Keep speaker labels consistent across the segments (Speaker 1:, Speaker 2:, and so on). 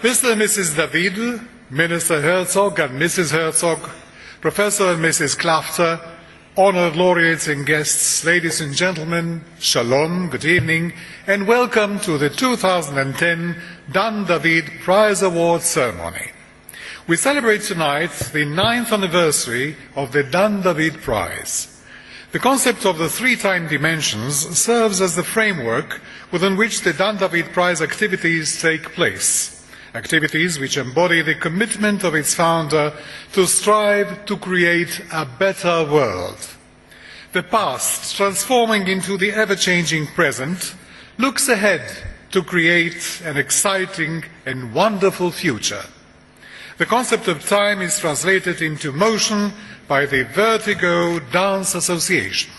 Speaker 1: Mr. and Mrs. David, Minister Herzog and Mrs. Herzog, Professor and Mrs. Klafter, honored laureates and guests, ladies and gentlemen, shalom, good evening, and welcome to the 2010 Dan David Prize Award ceremony. We celebrate tonight the 9th anniversary of the Dan David Prize. The concept of the three-time dimensions serves as the framework within which the Dan David Prize activities take place. Activities which embody the commitment of its founder to strive to create a better world. The past, transforming into the ever-changing present, looks ahead to create an exciting and wonderful future. The concept of time is translated into motion by the Vertigo Dance Association.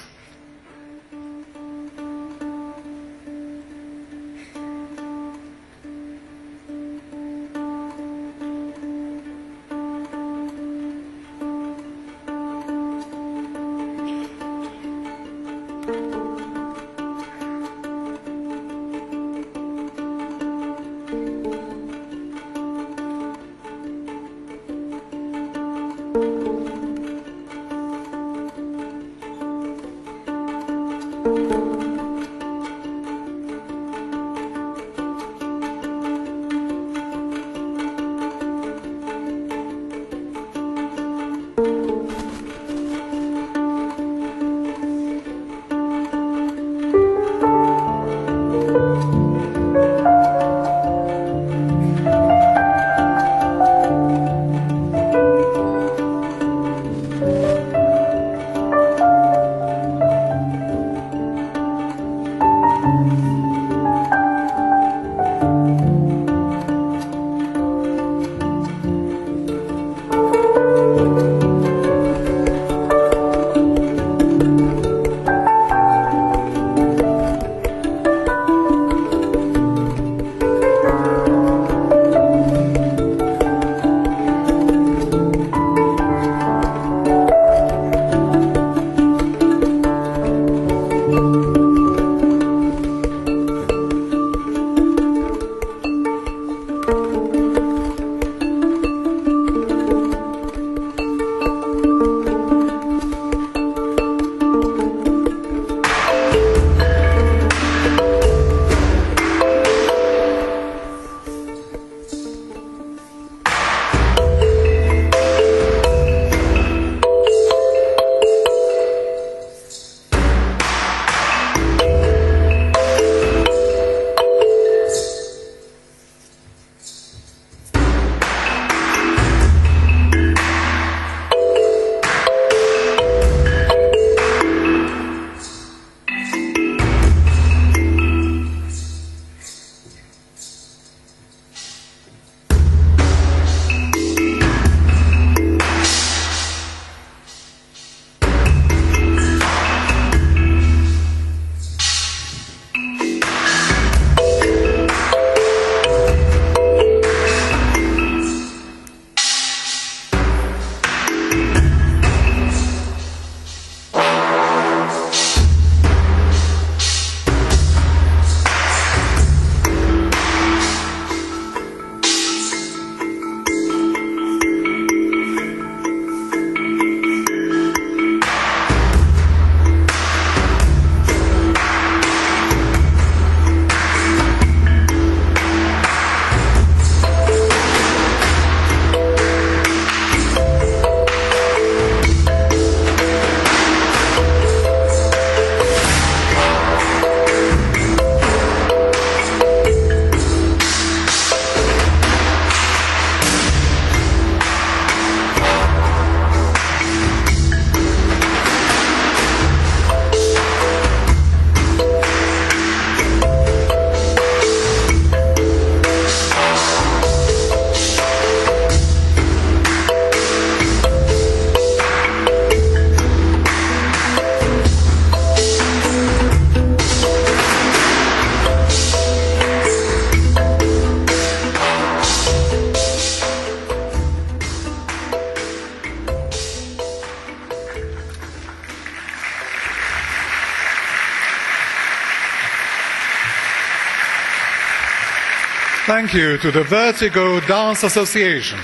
Speaker 1: Thank you to the Vertigo Dance Association.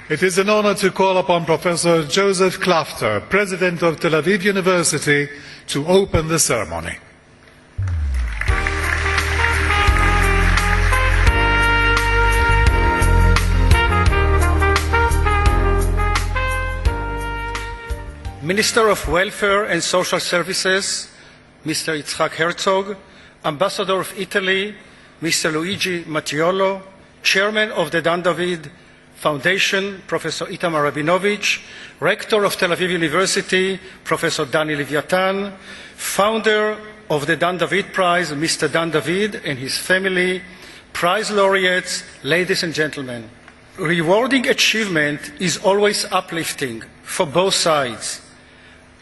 Speaker 1: It is an honor to call upon Professor Joseph Klafter, President of Tel Aviv University, to open the ceremony.
Speaker 2: Minister of Welfare and Social Services, Mr. Yitzhak Herzog, Ambassador of Italy, Mr. Luigi Mattiolo, Chairman of the Dan David Foundation, Professor Itamar Rabinovich, Rector of Tel Aviv University, Professor Dani Leviatan, Founder of the Dan David Prize, Mr. Dan David and his family, prize laureates, ladies and gentlemen. Rewarding achievement is always uplifting for both sides.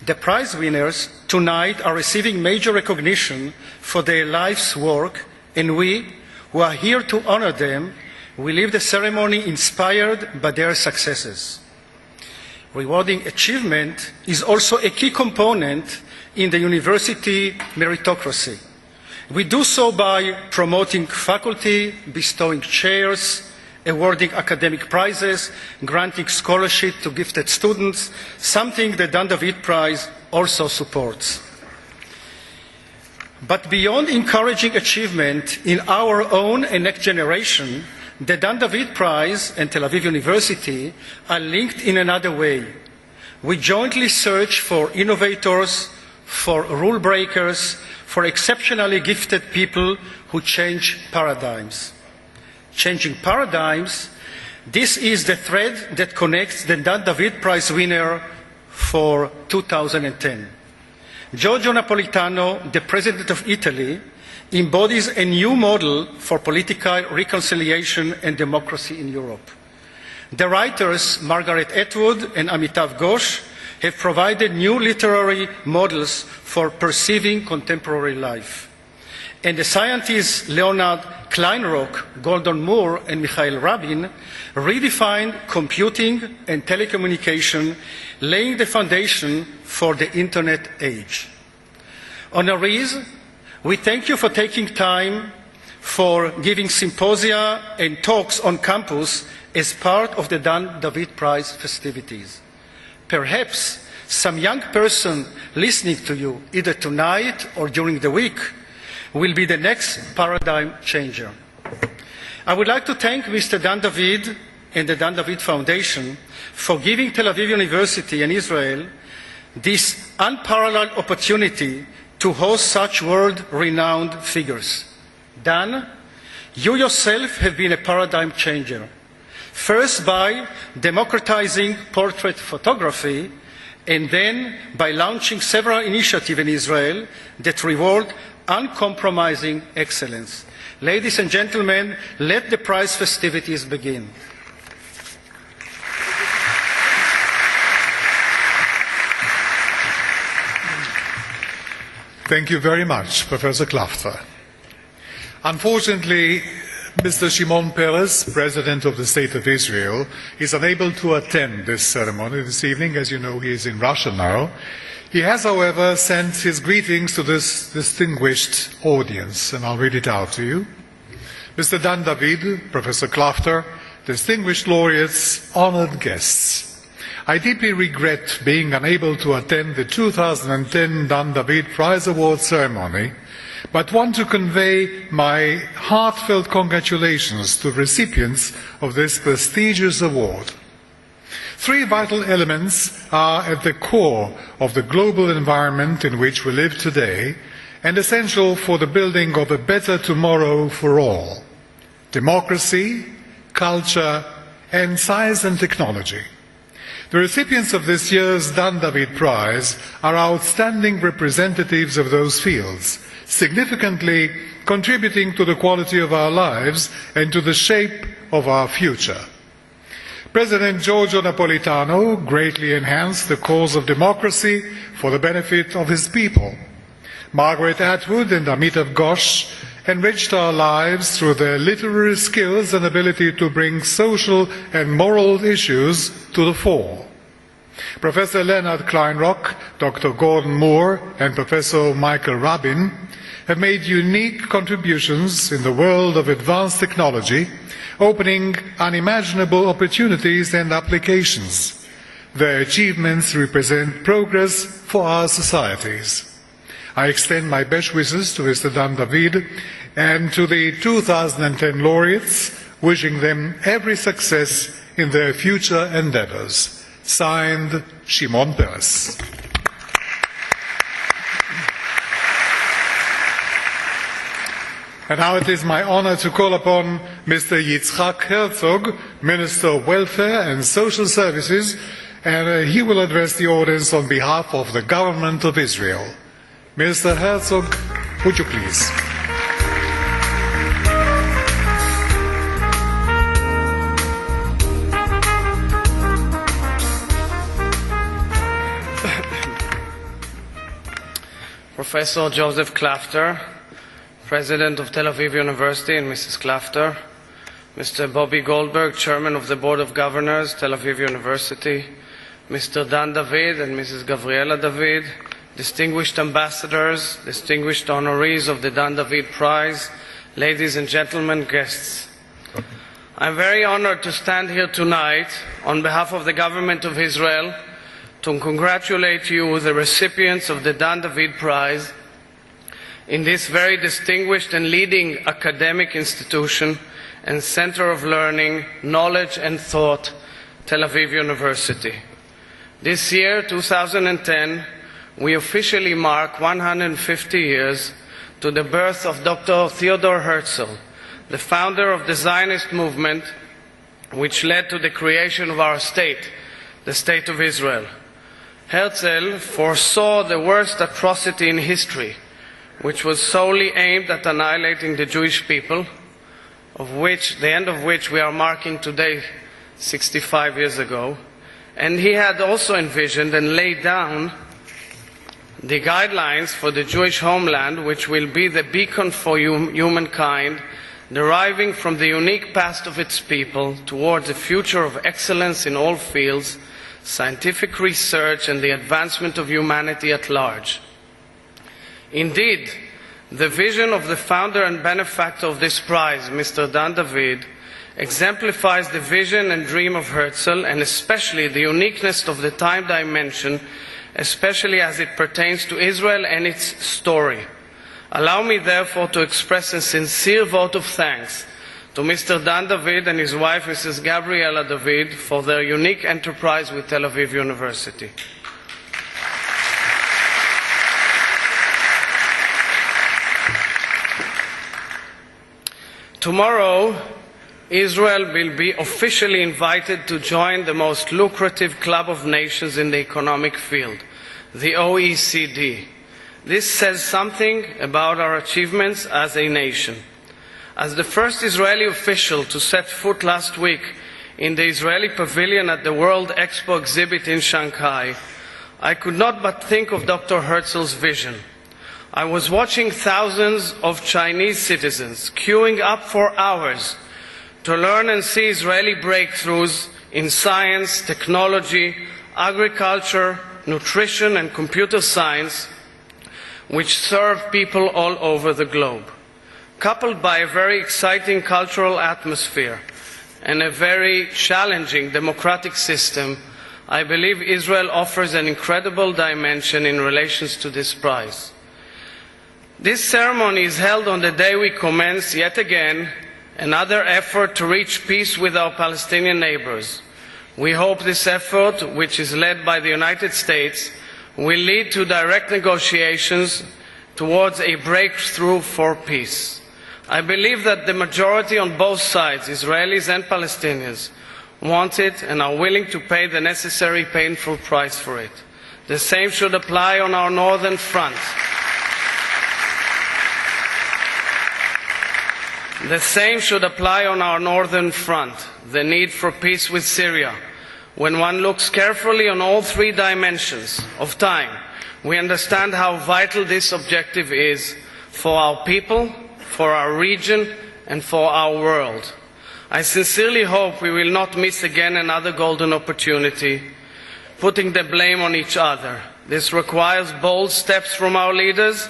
Speaker 2: The prize winners tonight are receiving major recognition for their life's work, and we, who are here to honor them, we leave the ceremony inspired by their successes. Rewarding achievement is also a key component in the university meritocracy. We do so by promoting faculty, bestowing chairs, awarding academic prizes, granting scholarship to gifted students, something the Dan David Prize also supports. But beyond encouraging achievement in our own and next generation, the Dan David Prize and Tel Aviv University are linked in another way. We jointly search for innovators, for rule breakers, for exceptionally gifted people who change paradigms. Changing paradigms, this is the thread that connects the Dan David Prize winner for 2010. Giorgio Napolitano, the President of Italy, embodies a new model for political reconciliation and democracy in Europe. The writers Margaret Atwood and Amitav Ghosh have provided new literary models for perceiving contemporary life. And the scientists Leonard Kleinrock, Gordon Moore, and Mikhail Rabin redefined computing and telecommunication, laying the foundation for the Internet age. Honorees, we thank you for taking time for giving symposia and talks on campus as part of the Dan David Prize festivities. Perhaps some young person listening to you, either tonight or during the week, will be the next paradigm changer. I would like to thank Mr. Dan David and the Dan David Foundation for giving Tel Aviv University and Israel this unparalleled opportunity to host such world-renowned figures. Dan, you yourself have been a paradigm changer. First by democratizing portrait photography, and then by launching several initiatives in Israel that reward uncompromising excellence. Ladies and gentlemen, let the prize festivities begin.
Speaker 1: Thank you very much, Professor Klafter. Unfortunately, Mr. Shimon Peres, President of the State of Israel, is unable to attend this ceremony this evening. As you know, he is in Russia now. He has, however, sent his greetings to this distinguished audience, and I'll read it out to you. Mr. Dan David, Professor Klafter, distinguished laureates, honored guests. I deeply regret being unable to attend the 2010 Dan David Prize Award ceremony, but want to convey my heartfelt congratulations to recipients of this prestigious award. Three vital elements are at the core of the global environment in which we live today and essential for the building of a better tomorrow for all: democracy, culture, and science and technology. The recipients of this year's Dan David Prize are outstanding representatives of those fields, significantly contributing to the quality of our lives and to the shape of our future. President Giorgio Napolitano greatly enhanced the cause of democracy for the benefit of his people. Margaret Atwood and Amitav Ghosh enriched our lives through their literary skills and ability to bring social and moral issues to the fore. Professor Leonard Kleinrock, Dr. Gordon Moore, and Professor Michael Rabin have made unique contributions in the world of advanced technology, opening unimaginable opportunities and applications. Their achievements represent progress for our societies. I extend my best wishes to Mr. Dan David and to the 2010 laureates, wishing them every success in their future endeavors. Signed, Shimon Peres. And now it is my honor to call upon Mr. Yitzhak Herzog, Minister of Welfare and Social Services, and he will address the audience on behalf of the government of Israel. Minister Herzog, would you please?
Speaker 3: Professor Joseph Klafter, President of Tel Aviv University, and Mrs. Klafter, Mr. Bobby Goldberg, Chairman of the Board of Governors, Tel Aviv University, Mr. Dan David and Mrs. Gavriela David, distinguished ambassadors, distinguished honorees of the Dan David Prize, ladies and gentlemen, guests. I'm very honored to stand here tonight on behalf of the government of Israel to congratulate you, the recipients of the Dan David Prize, in this very distinguished and leading academic institution and center of learning, knowledge and thought, Tel Aviv University. This year, 2010, we officially mark 150 years to the birth of Dr. Theodor Herzl, the founder of the Zionist movement, which led to the creation of our state, the State of Israel. Herzl foresaw the worst atrocity in history, which was solely aimed at annihilating the Jewish people, the end of which we are marking today, 65 years ago. And he had also envisioned and laid down the guidelines for the Jewish homeland, which will be the beacon for humankind, deriving from the unique past of its people towards a future of excellence in all fields, scientific research, and the advancement of humanity at large. Indeed, the vision of the founder and benefactor of this prize, Mr. Dan David, exemplifies the vision and dream of Herzl, and especially the uniqueness of the time dimension, especially as it pertains to Israel and its story. Allow me, therefore, to express a sincere vote of thanks to Mr. Dan David and his wife, Mrs. Gabriela David, for their unique enterprise with Tel Aviv University. Tomorrow, Israel will be officially invited to join the most lucrative club of nations in the economic field, the OECD. This says something about our achievements as a nation. As the first Israeli official to set foot last week in the Israeli pavilion at the World Expo exhibit in Shanghai, I could not but think of Dr. Herzl's vision. I was watching thousands of Chinese citizens queuing up for hours to learn and see Israeli breakthroughs in science, technology, agriculture, nutrition, and computer science, which serve people all over the globe. Coupled by a very exciting cultural atmosphere and a very challenging democratic system, I believe Israel offers an incredible dimension in relation to this prize. This ceremony is held on the day we commence, yet again, another effort to reach peace with our Palestinian neighbors. We hope this effort, which is led by the United States, will lead to direct negotiations towards a breakthrough for peace. I believe that the majority on both sides, Israelis and Palestinians, want it and are willing to pay the necessary painful price for it. The same should apply on our northern front. The same should apply on our northern front, the need for peace with Syria. When one looks carefully on all three dimensions of time, we understand how vital this objective is for our people, for our region, and for our world. I sincerely hope we will not miss again another golden opportunity, putting the blame on each other. This requires bold steps from our leaders,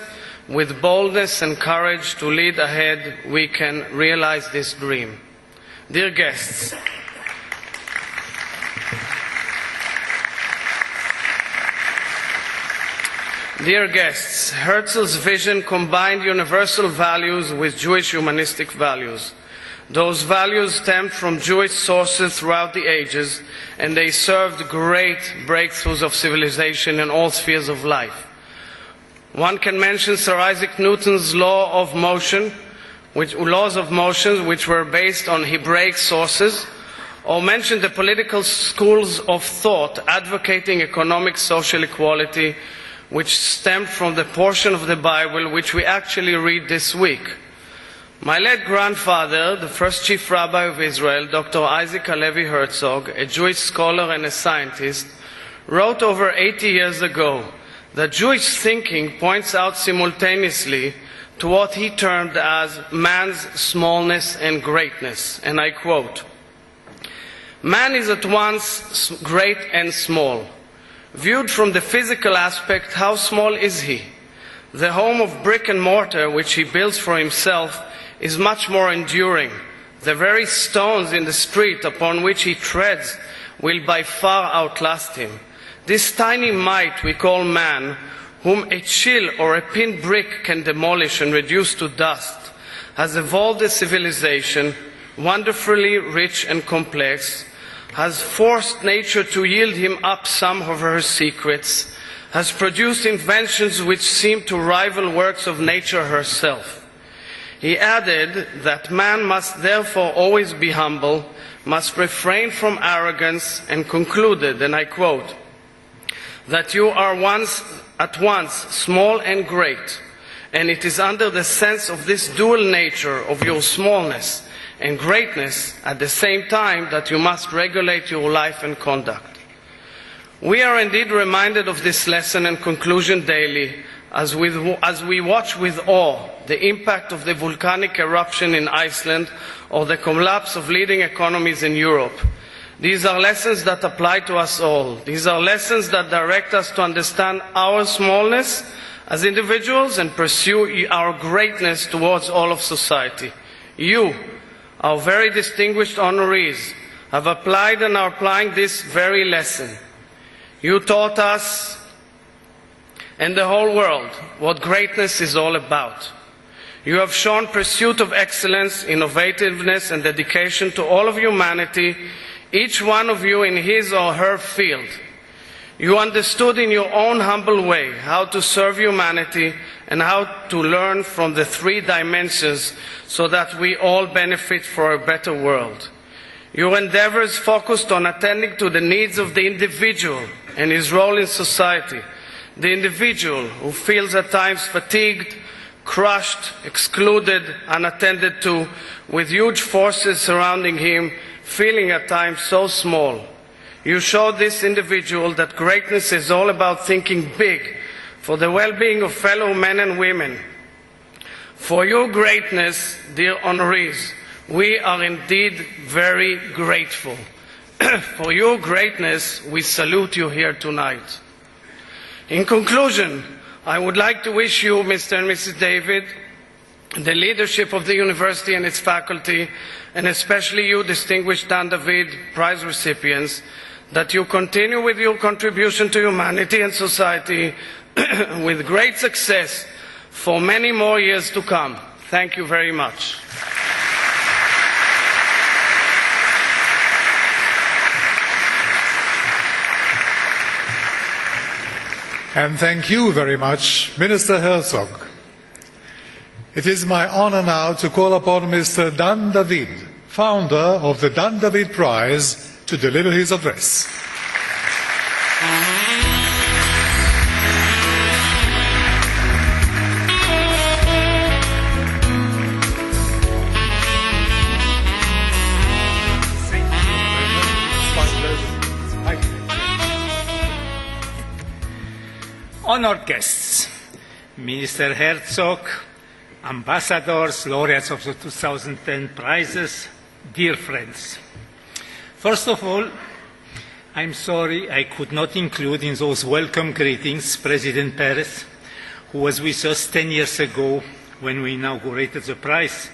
Speaker 3: with boldness and courage to lead ahead, we can realize this dream. Dear guests, Herzl's vision combined universal values with Jewish humanistic values. Those values stemmed from Jewish sources throughout the ages, and they served great breakthroughs of civilization in all spheres of life. One can mention Sir Isaac Newton's laws of motion, which were based on Hebraic sources, or mention the political schools of thought advocating economic social equality, which stemmed from the portion of the Bible which we actually read this week. My late grandfather, the first chief rabbi of Israel, Dr. Isaac Halevi Herzog, a Jewish scholar and a scientist, wrote over 80 years ago that Jewish thinking points out simultaneously to what he termed as man's smallness and greatness. And I quote, "Man is at once great and small. Viewed from the physical aspect, how small is he? The home of brick and mortar which he builds for himself is much more enduring. The very stones in the street upon which he treads will by far outlast him. This tiny mite we call man, whom a chill or a pin brick can demolish and reduce to dust, has evolved a civilization wonderfully rich and complex, has forced nature to yield him up some of her secrets, has produced inventions which seem to rival works of nature herself." He added that man must therefore always be humble, must refrain from arrogance, and concluded, and I quote, "that you are at once small and great, and it is under the sense of this dual nature of your smallness and greatness at the same time that you must regulate your life and conduct." We are indeed reminded of this lesson and conclusion daily as we watch with awe the impact of the volcanic eruption in Iceland or the collapse of leading economies in Europe. These are lessons that apply to us all. These are lessons that direct us to understand our smallness as individuals and pursue our greatness towards all of society. You, our very distinguished honorees, have applied and are applying this very lesson. You taught us and the whole world what greatness is all about. You have shown pursuit of excellence, innovativeness, and dedication to all of humanity, each one of you in his or her field. You understood in your own humble way how to serve humanity and how to learn from the three dimensions so that we all benefit for a better world. Your endeavors focused on attending to the needs of the individual and his role in society, the individual who feels at times fatigued, crushed, excluded, unattended to, with huge forces surrounding him, feeling at times so small. You showed this individual that greatness is all about thinking big for the well-being of fellow men and women. For your greatness, dear honorees, we are indeed very grateful. For your greatness, we salute you here tonight. In conclusion, I would like to wish you, Mr. and Mrs. David, the leadership of the university and its faculty, and especially you, distinguished Dan David Prize recipients, that you continue with your contribution to humanity and society with great success for many more years to come. Thank you very much.
Speaker 1: And thank you very much, Minister Herzog. It is my honor now to call upon Mr. Dan David, founder of the Dan David Prize, to deliver his address.
Speaker 4: Honored guests, Minister Herzog, ambassadors, laureates of the 2010 prizes, dear friends. First of all, I'm sorry I could not include in those welcome greetings President Peres, who was with us 10 years ago when we inaugurated the prize,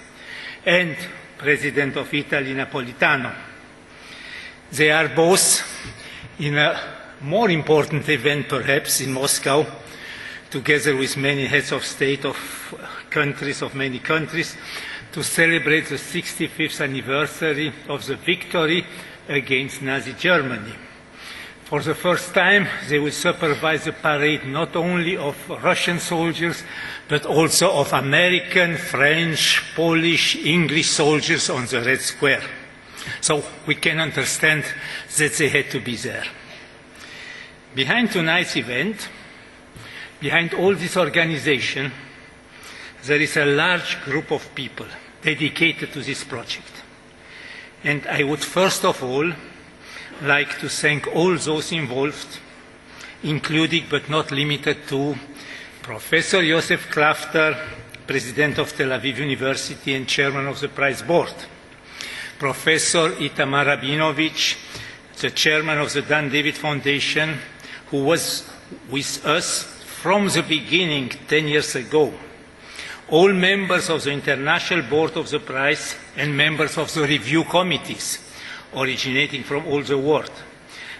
Speaker 4: and President of Italy, Napolitano. They are both in a more important event, perhaps, in Moscow, together with many heads of state of many countries, to celebrate the 65th anniversary of the victory against Nazi Germany. For the first time, they will supervise the parade not only of Russian soldiers, but also of American, French, Polish, English soldiers on the Red Square. So we can understand that they had to be there. Behind tonight's event, behind all this organization, there is a large group of people dedicated to this project. And I would first of all like to thank all those involved, including but not limited to Professor Josef Klafter, President of Tel Aviv University and Chairman of the Prize Board, Professor Itamar Rabinovich, the Chairman of the Dan David Foundation, who was with us from the beginning 10 years ago, all members of the International Board of the Prize and members of the review committees originating from all the world,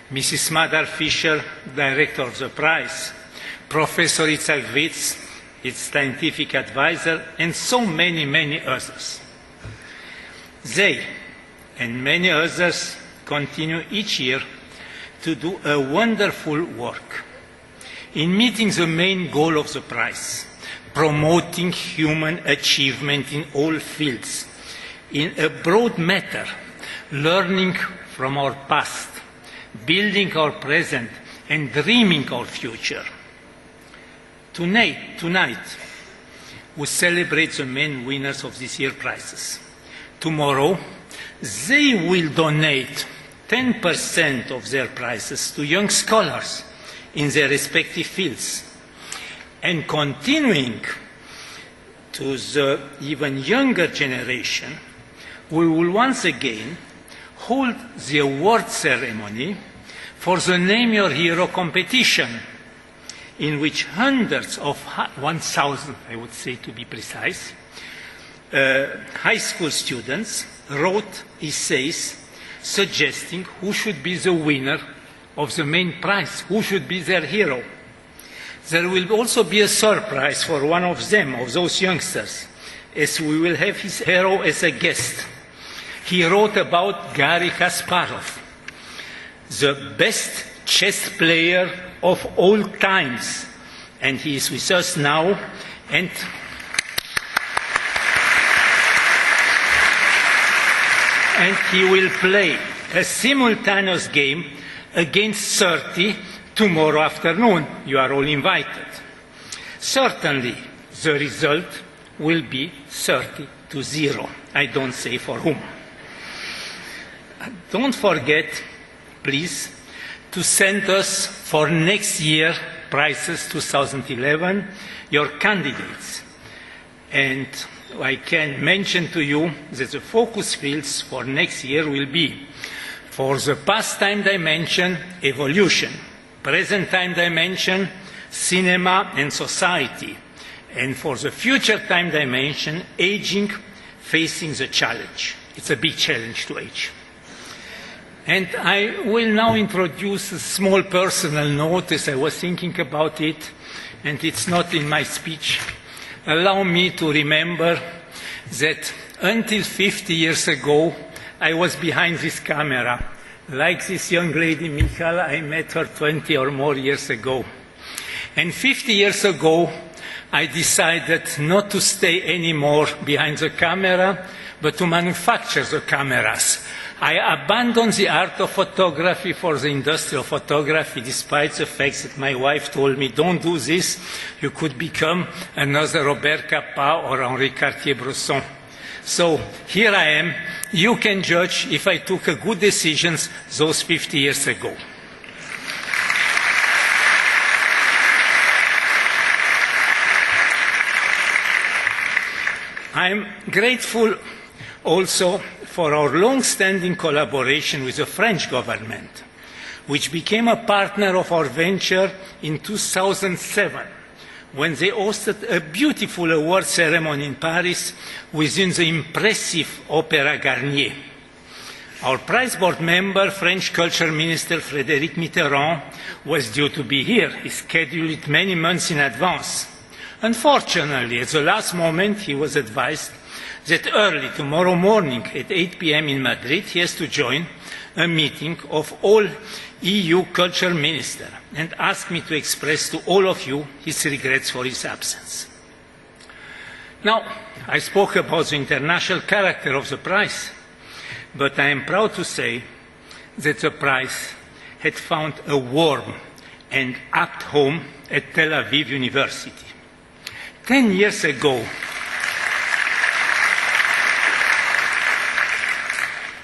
Speaker 4: Mrs. Madar Fisher, Director of the Prize, Professor Itzhak Witz, its scientific advisor, and so many, many others. They and many others continue each year to do a wonderful work in meeting the main goal of the prize, promoting human achievement in all fields, in a broad matter, learning from our past, building our present, and dreaming our future. Tonight, we celebrate the main winners of this year's prizes. Tomorrow, they will donate 10% of their prizes to young scholars in their respective fields. And continuing to the even younger generation, we will once again hold the award ceremony for the Name Your Hero competition, in which hundreds of 1,000, I would say to be precise, high school students wrote essays suggesting who should be the winner of the main prize, who should be their hero. There will also be a surprise for one of them, of those youngsters, as we will have his hero as a guest. He wrote about Garry Kasparov, the best chess player of all times, and he is with us now, and he will play a simultaneous game against 30 tomorrow afternoon. You are all invited. Certainly, the result will be 30-0. I don't say for whom. Don't forget, please, to send us for next year prizes 2011, your candidates. And I can mention to you that the focus fields for next year will be, for the past time dimension, evolution, present time dimension, cinema and society, and for the future time dimension, aging, facing the challenge. It's a big challenge to age. And I will now introduce a small personal note as I was thinking about it, and it's not in my speech. Allow me to remember that until 50 years ago, I was behind this camera. Like this young lady, Michal, I met her 20 or more years ago. And 50 years ago, I decided not to stay anymore behind the camera, but to manufacture the cameras. I abandoned the art of photography for the industry of photography, despite the fact that my wife told me, don't do this, you could become another Robert Capa or Henri Cartier-Bresson. So here I am. You can judge if I took a good decisions those 50 years ago. I'm grateful also for our long-standing collaboration with the French government, which became a partner of our venture in 2007, when they hosted a beautiful award ceremony in Paris within the impressive Opéra Garnier. Our prize board member, French Culture Minister Frédéric Mitterrand, was due to be here. He scheduled it many months in advance. Unfortunately, at the last moment, he was advised that early tomorrow morning at 8 p.m. in Madrid, he has to join a meeting of all EU culture ministers and asked me to express to all of you his regrets for his absence. Now, I spoke about the international character of the prize, but I am proud to say that the prize had found a warm and apt home at Tel Aviv University. 10 years ago,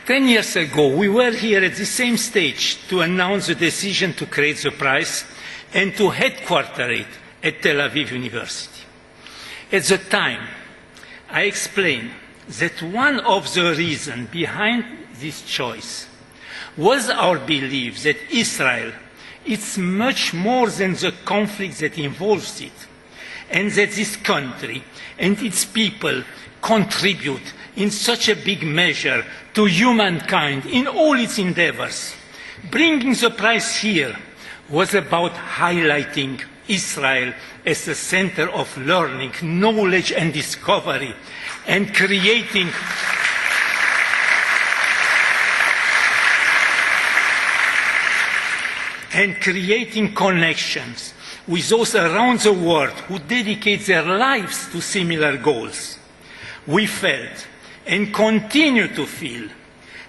Speaker 4: 10 years ago, we were here at the same stage to announce the decision to create the prize and to headquarter it at Tel Aviv University. At the time, I explained that one of the reasons behind this choice was our belief that Israel is much more than the conflict that involves it, and that this country and its people contribute in such a big measure to humankind in all its endeavors. Bringing the prize here was about highlighting Israel as the center of learning, knowledge and discovery, and creating connections with those around the world who dedicate their lives to similar goals. We felt and continue to feel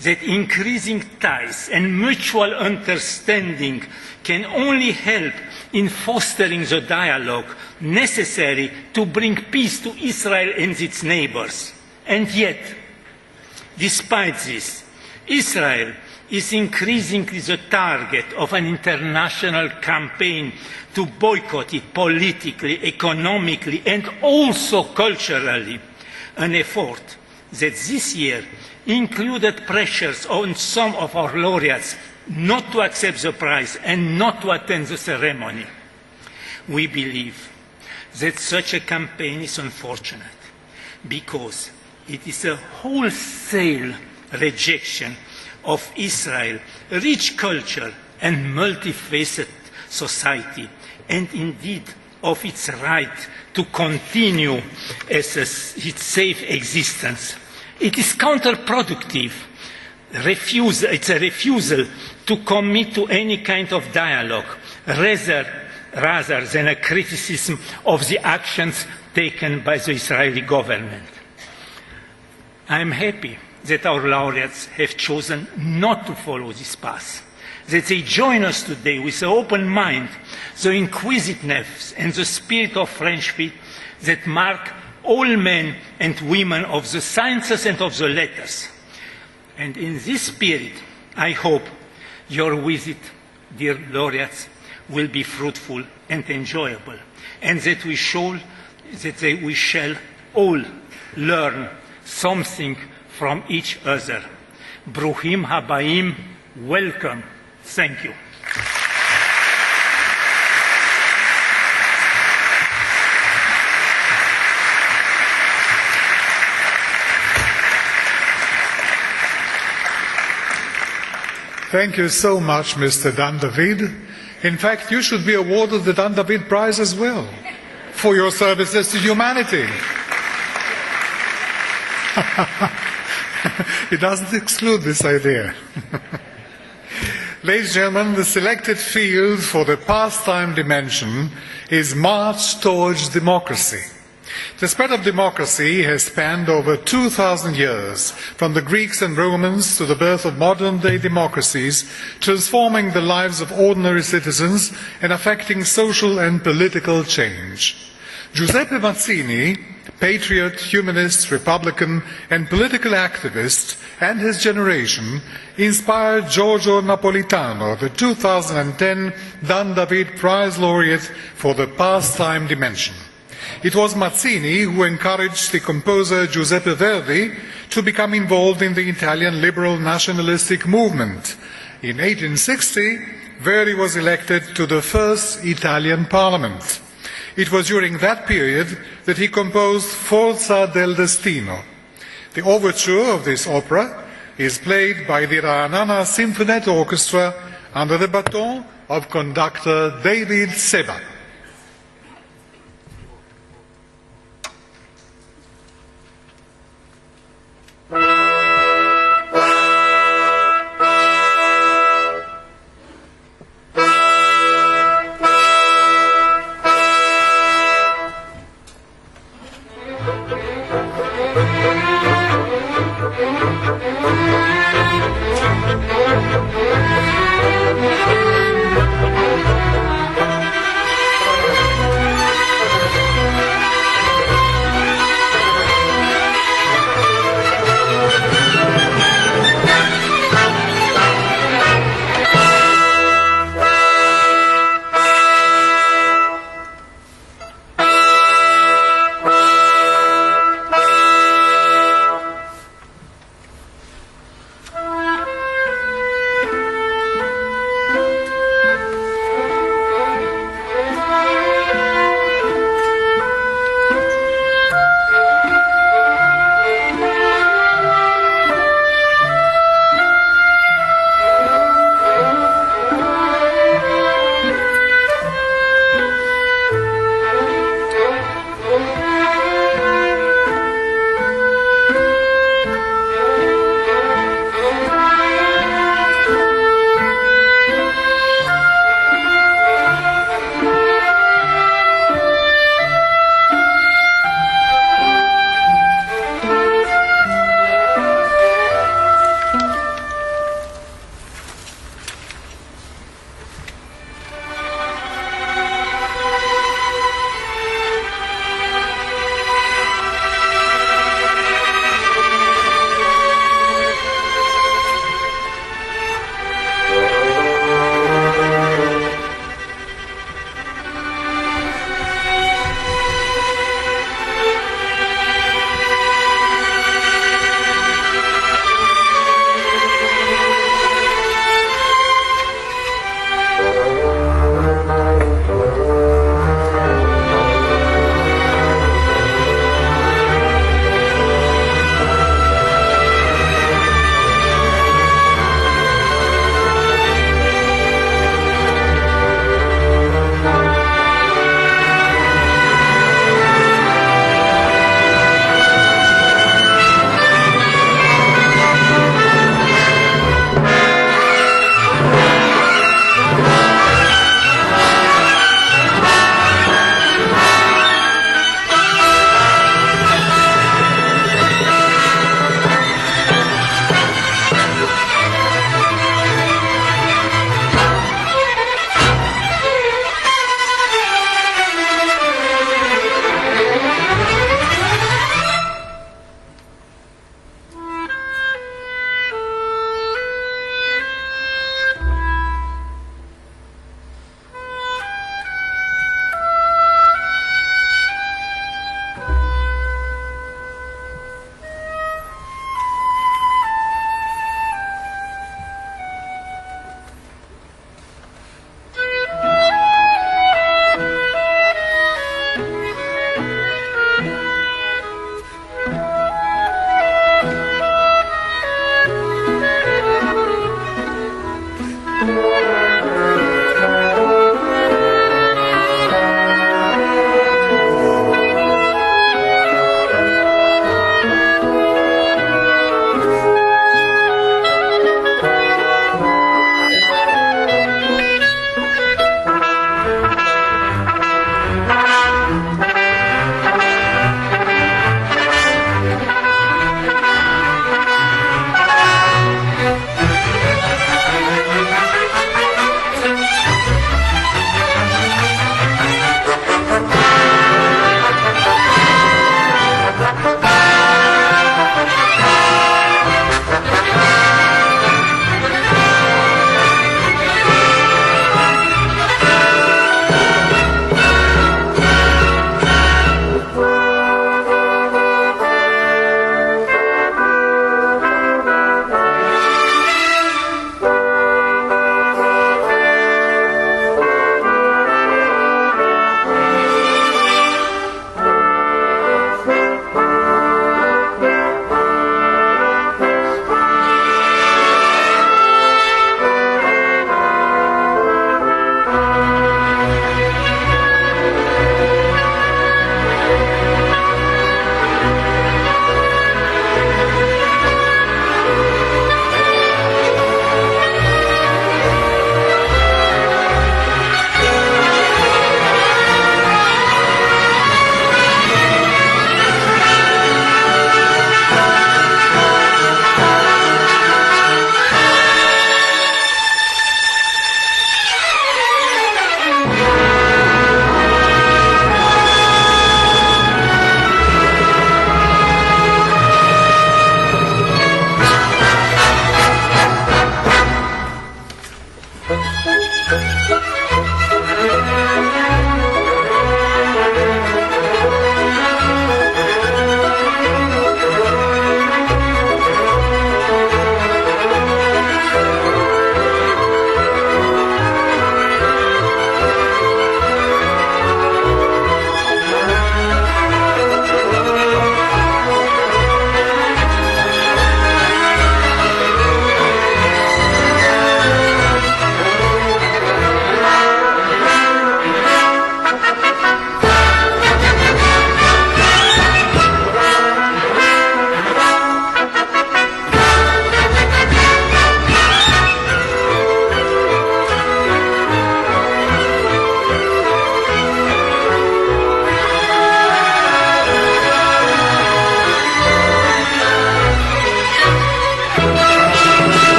Speaker 4: that increasing ties and mutual understanding can only help in fostering the dialogue necessary to bring peace to Israel and its neighbors. And yet, despite this, Israel is increasingly the target of an international campaign to boycott it politically, economically, and also culturally, an effort that this year included pressures on some of our laureates not to accept the prize and not to attend the ceremony. We believe that such a campaign is unfortunate because it is a wholesale rejection of Israel's rich culture and multifaceted society, and indeed of its right to continue as its safe existence. It is counterproductive. It's a refusal to commit to any kind of dialogue, rather than a criticism of the actions taken by the Israeli government. I am happy that our laureates have chosen not to follow this path, that they join us today with an open mind, the inquisitiveness and the spirit of friendship that mark all men and women of the sciences and of the letters. And in this spirit, I hope your visit, dear laureates, will be fruitful and enjoyable, and that we shall all learn something from each other. Bruchim habayim, welcome. Thank you.
Speaker 1: Thank you so much, Mr. Dan David. In fact, you should be awarded the Dan David Prize as well for your services to humanity. It doesn't exclude this idea. Ladies and gentlemen, the selected field for the pastime dimension is March Towards Democracy. The spread of democracy has spanned over 2,000 years, from the Greeks and Romans to the birth of modern-day democracies, transforming the lives of ordinary citizens and affecting social and political change. Giuseppe Mazzini, patriot, humanist, Republican, and political activist, and his generation, inspired Giorgio Napolitano, the 2010 Dan David Prize laureate for the pastime dimension. It was Mazzini who encouraged the composer Giuseppe Verdi to become involved in the Italian liberal nationalistic movement. In 1860, Verdi was elected to the first Italian parliament. It was during that period that he composed Forza del Destino. The overture of this opera is played by the Ra'anana Symphonette Orchestra under the baton of conductor David Seba.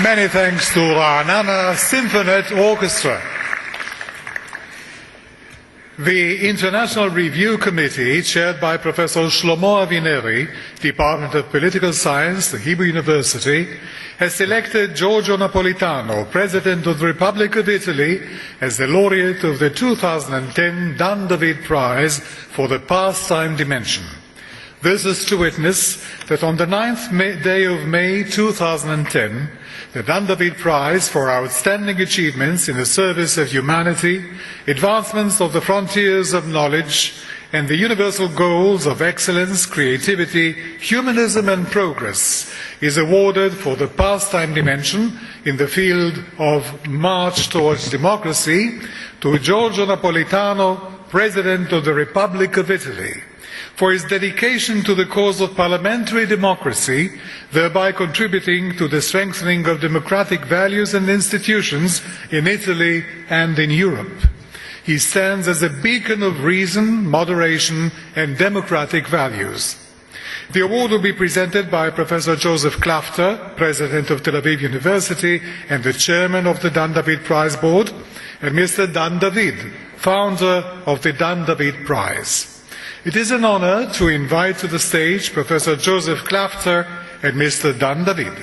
Speaker 1: Many thanks to Ra'anana Symphonet Orchestra. The International Review Committee, chaired by Professor Shlomo Avineri, Department of Political Science, the Hebrew University, has selected Giorgio Napolitano, President of the Republic of Italy, as the laureate of the 2010 Dan David Prize for the Pastime Dimension. This is to witness that on the 9th day of May 2010, the Dan David Prize for outstanding achievements in the service of humanity, advancements of the frontiers of knowledge, and the universal goals of excellence, creativity, humanism and progress is awarded for the pastime dimension in the field of march towards democracy to Giorgio Napolitano, President of the Republic of Italy, for his dedication to the cause of parliamentary democracy, thereby contributing to the strengthening of democratic values and institutions in Italy and in Europe. He stands as a beacon of reason, moderation, and democratic values. The award will be presented by Professor Joseph Klafter, President of Tel Aviv University and the Chairman of the Dan David Prize Board, and Mr. Dan David, founder of the Dan David Prize. It is an honor to invite to the stage Professor Joseph Klafter and Mr. Dan David.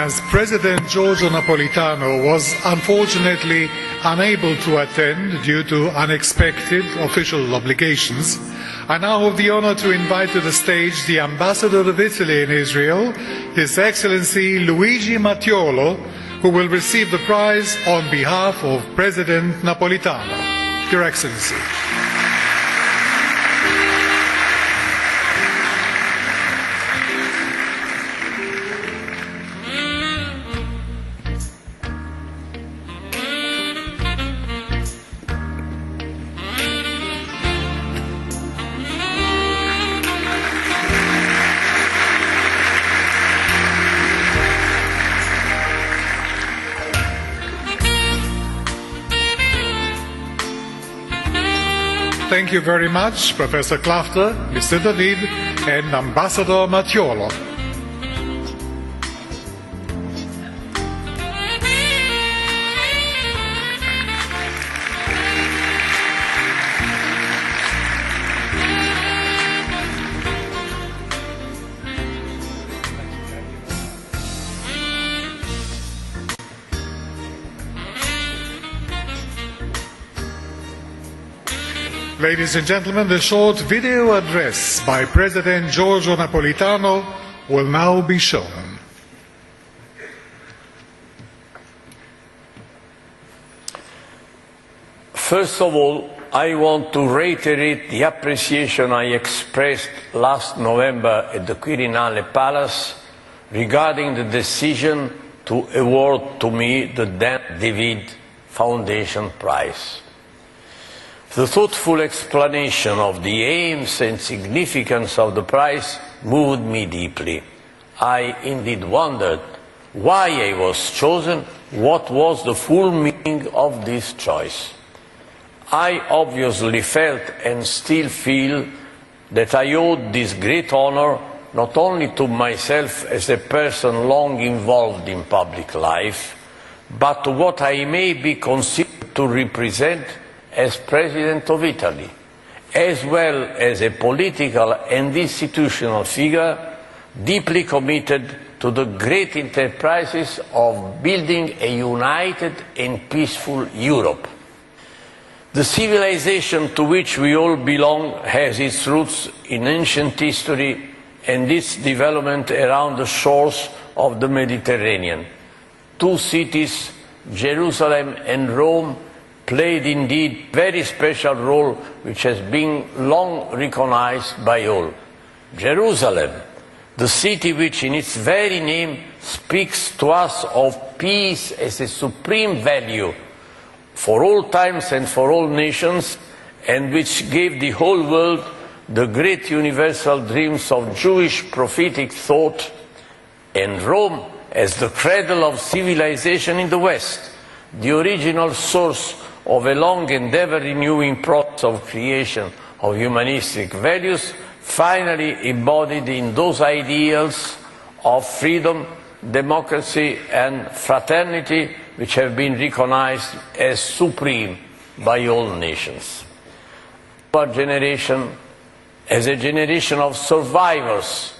Speaker 1: As President Giorgio Napolitano was unfortunately unable to attend due to unexpected official obligations, I now have the honor to invite to the stage the Ambassador of Italy in Israel, His Excellency Luigi Mattiolo, who will receive the prize on behalf of President Napolitano. Your Excellency. Thank you very much, Professor Klafter, Mr. David, and Ambassador Mattiolo. Ladies and gentlemen, the short video address by President Giorgio Napolitano will now be shown.
Speaker 5: First of all, I want to reiterate the appreciation I expressed last November at the Quirinale Palace regarding the decision to award to me the Dan David Foundation Prize. The thoughtful explanation of the aims and significance of the prize moved me deeply. I indeed wondered why I was chosen, what was the full meaning of this choice. I obviously felt and still feel that I owed this great honor not only to myself as a person long involved in public life, but to what I may be considered to represent as President of Italy, as well as a political and institutional figure deeply committed to the great enterprises of building a united and peaceful Europe. The civilization to which we all belong has its roots in ancient history and its development around the shores of the Mediterranean. Two cities, Jerusalem and Rome, played indeed a very special role which has been long recognized by all. Jerusalem, the city which in its very name speaks to us of peace as a supreme value for all times and for all nations, and which gave the whole world the great universal dreams of Jewish prophetic thought, and Rome as the cradle of civilization in the West, the original source of a long and ever-renewing process of creation of humanistic values, finally embodied in those ideals of freedom, democracy and fraternity which have been recognized as supreme by all nations. Our generation, as a generation of survivors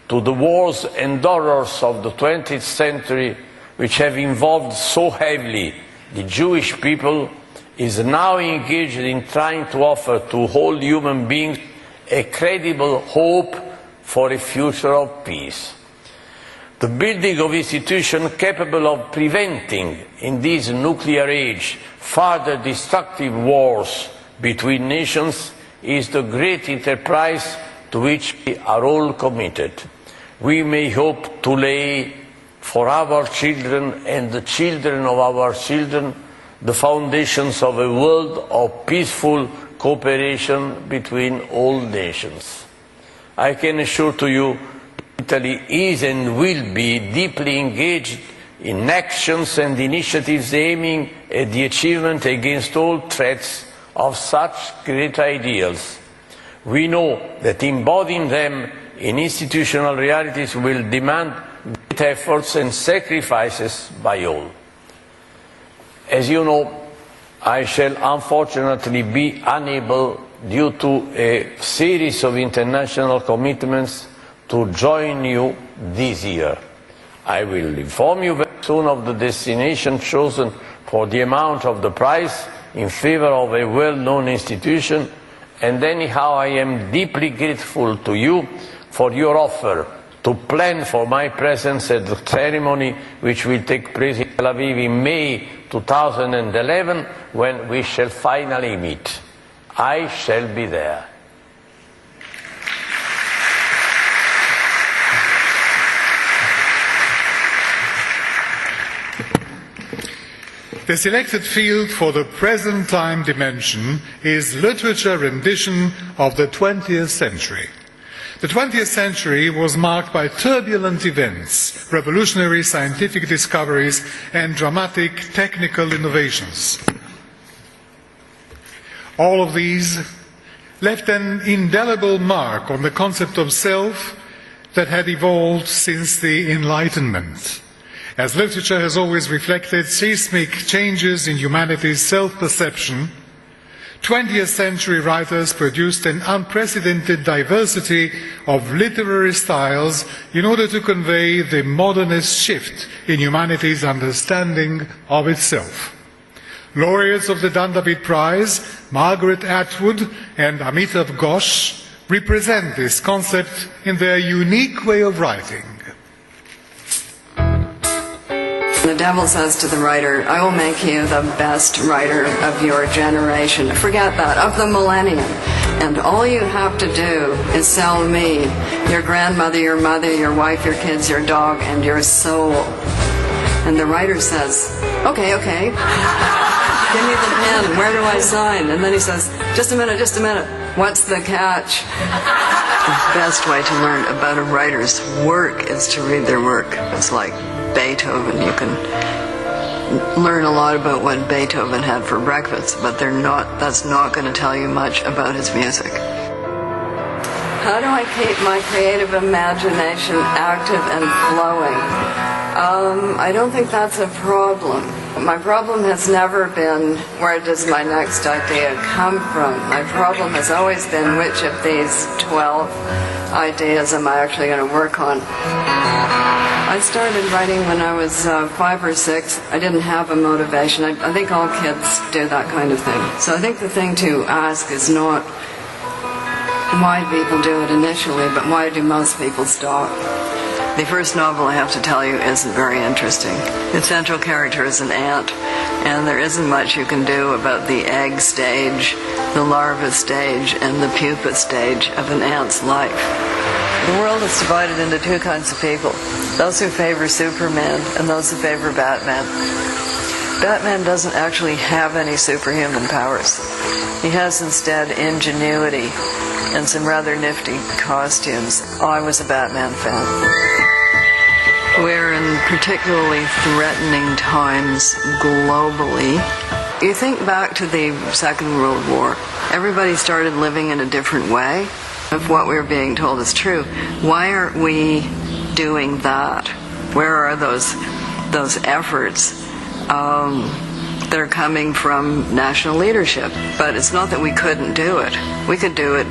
Speaker 5: to the wars and horrors of the 20th century which have involved so heavily the Jewish people, is now engaged in trying to offer to all human beings a credible hope for a future of peace. The building of institutions capable of preventing, in this nuclear age, further destructive wars between nations is the great enterprise to which we are all committed. We may hope to lay for our children and the children of our children the foundations of a world of peaceful cooperation between all nations. I can assure to you, Italy is and will be deeply engaged in actions and initiatives aiming at the achievement against all threats of such great ideals. We know that embodying them in institutional realities will demand great efforts and sacrifices by all. As you know, I shall unfortunately be unable, due to a series of international commitments, to join you this year. I will inform you very soon of the destination chosen for the amount of the prize in favor of a well-known institution, and anyhow I am deeply grateful to you for your offer to plan for my presence at the ceremony which will take place in Tel Aviv in May 2011, when we shall finally meet. I shall be there.
Speaker 1: The selected field for the present time dimension is literature rendition of the 20th century. The 20th century was marked by turbulent events, revolutionary scientific discoveries, and dramatic technical innovations. All of these left an indelible mark on the concept of self that had evolved since the Enlightenment. As literature has always reflected seismic changes in humanity's self-perception, 20th century writers produced an unprecedented diversity of literary styles in order to convey the modernist shift in humanity's understanding of itself. Laureates of the Dan David Prize, Margaret Atwood and Amitav Ghosh, represent this concept in their unique way of writing.
Speaker 6: The devil says to the writer, I will make you the best writer of your generation. Forget that, of the millennium. And all you have to do is sell me, your grandmother, your mother, your wife, your kids, your dog, and your soul. And the writer says, okay. Give me the pen, where do I sign? And then he says, just a minute, what's the catch? The best way to learn about a writer's work is to read their work. It's like Beethoven. You can learn a lot about what Beethoven had for breakfast, but that's not going to tell you much about his music. How do I keep my creative imagination active and flowing? I don't think that's a problem. My problem has never been, where does my next idea come from? My problem has always been, which of these 12 ideas am I actually going to work on? I started writing when I was 5 or 6. I didn't have a motivation. I think all kids do that kind of thing. So I think the thing to ask is not why people do it initially, but why do most people stop? The first novel, I have to tell you, isn't very interesting. Its central character is an ant, and there isn't much you can do about the egg stage, the larva stage, and the pupa stage of an ant's life. The world is divided into two kinds of people. those who favor Superman and those who favor Batman. Batman doesn't actually have any superhuman powers. He has instead ingenuity and some rather nifty costumes. Oh, I was a Batman fan. We're in particularly threatening times globally. You think back to the Second World War. Everybody started living in a different way. If what we're being told is true, why aren't we doing that? Where are those efforts that are coming from national leadership? But it's not that we couldn't do it. We could do it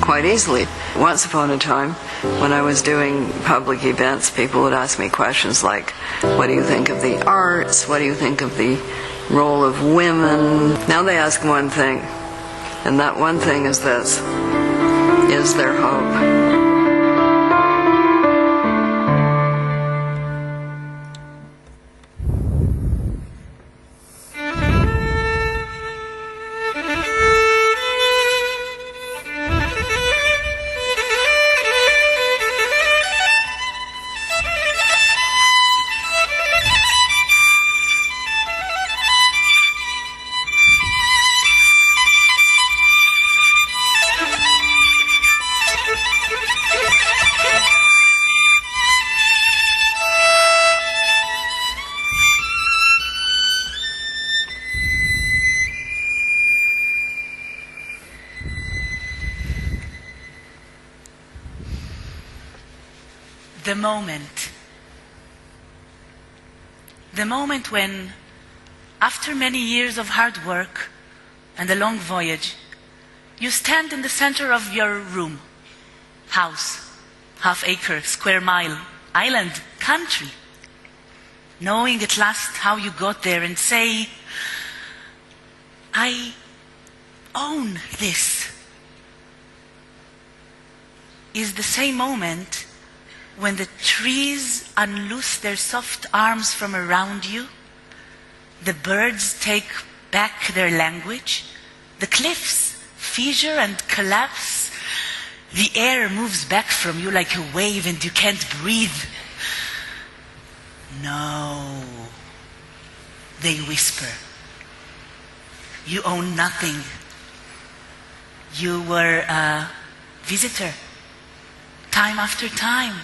Speaker 6: quite easily. Once upon a time, when I was doing public events, people would ask me questions like, what do you think of the arts? What do you think of the role of women? Now they ask one thing, and that one thing is this: is there hope?
Speaker 7: The moment when, after many years of hard work and a long voyage, you stand in the center of your room, house, half-acre, square mile, island, country, knowing at last how you got there, and say, I own this, is the same moment when the trees unloose their soft arms from around you, the birds take back their language, the cliffs fissure and collapse, the air moves back from you like a wave and you can't breathe. No, they whisper. You own nothing. You were a visitor, time after time,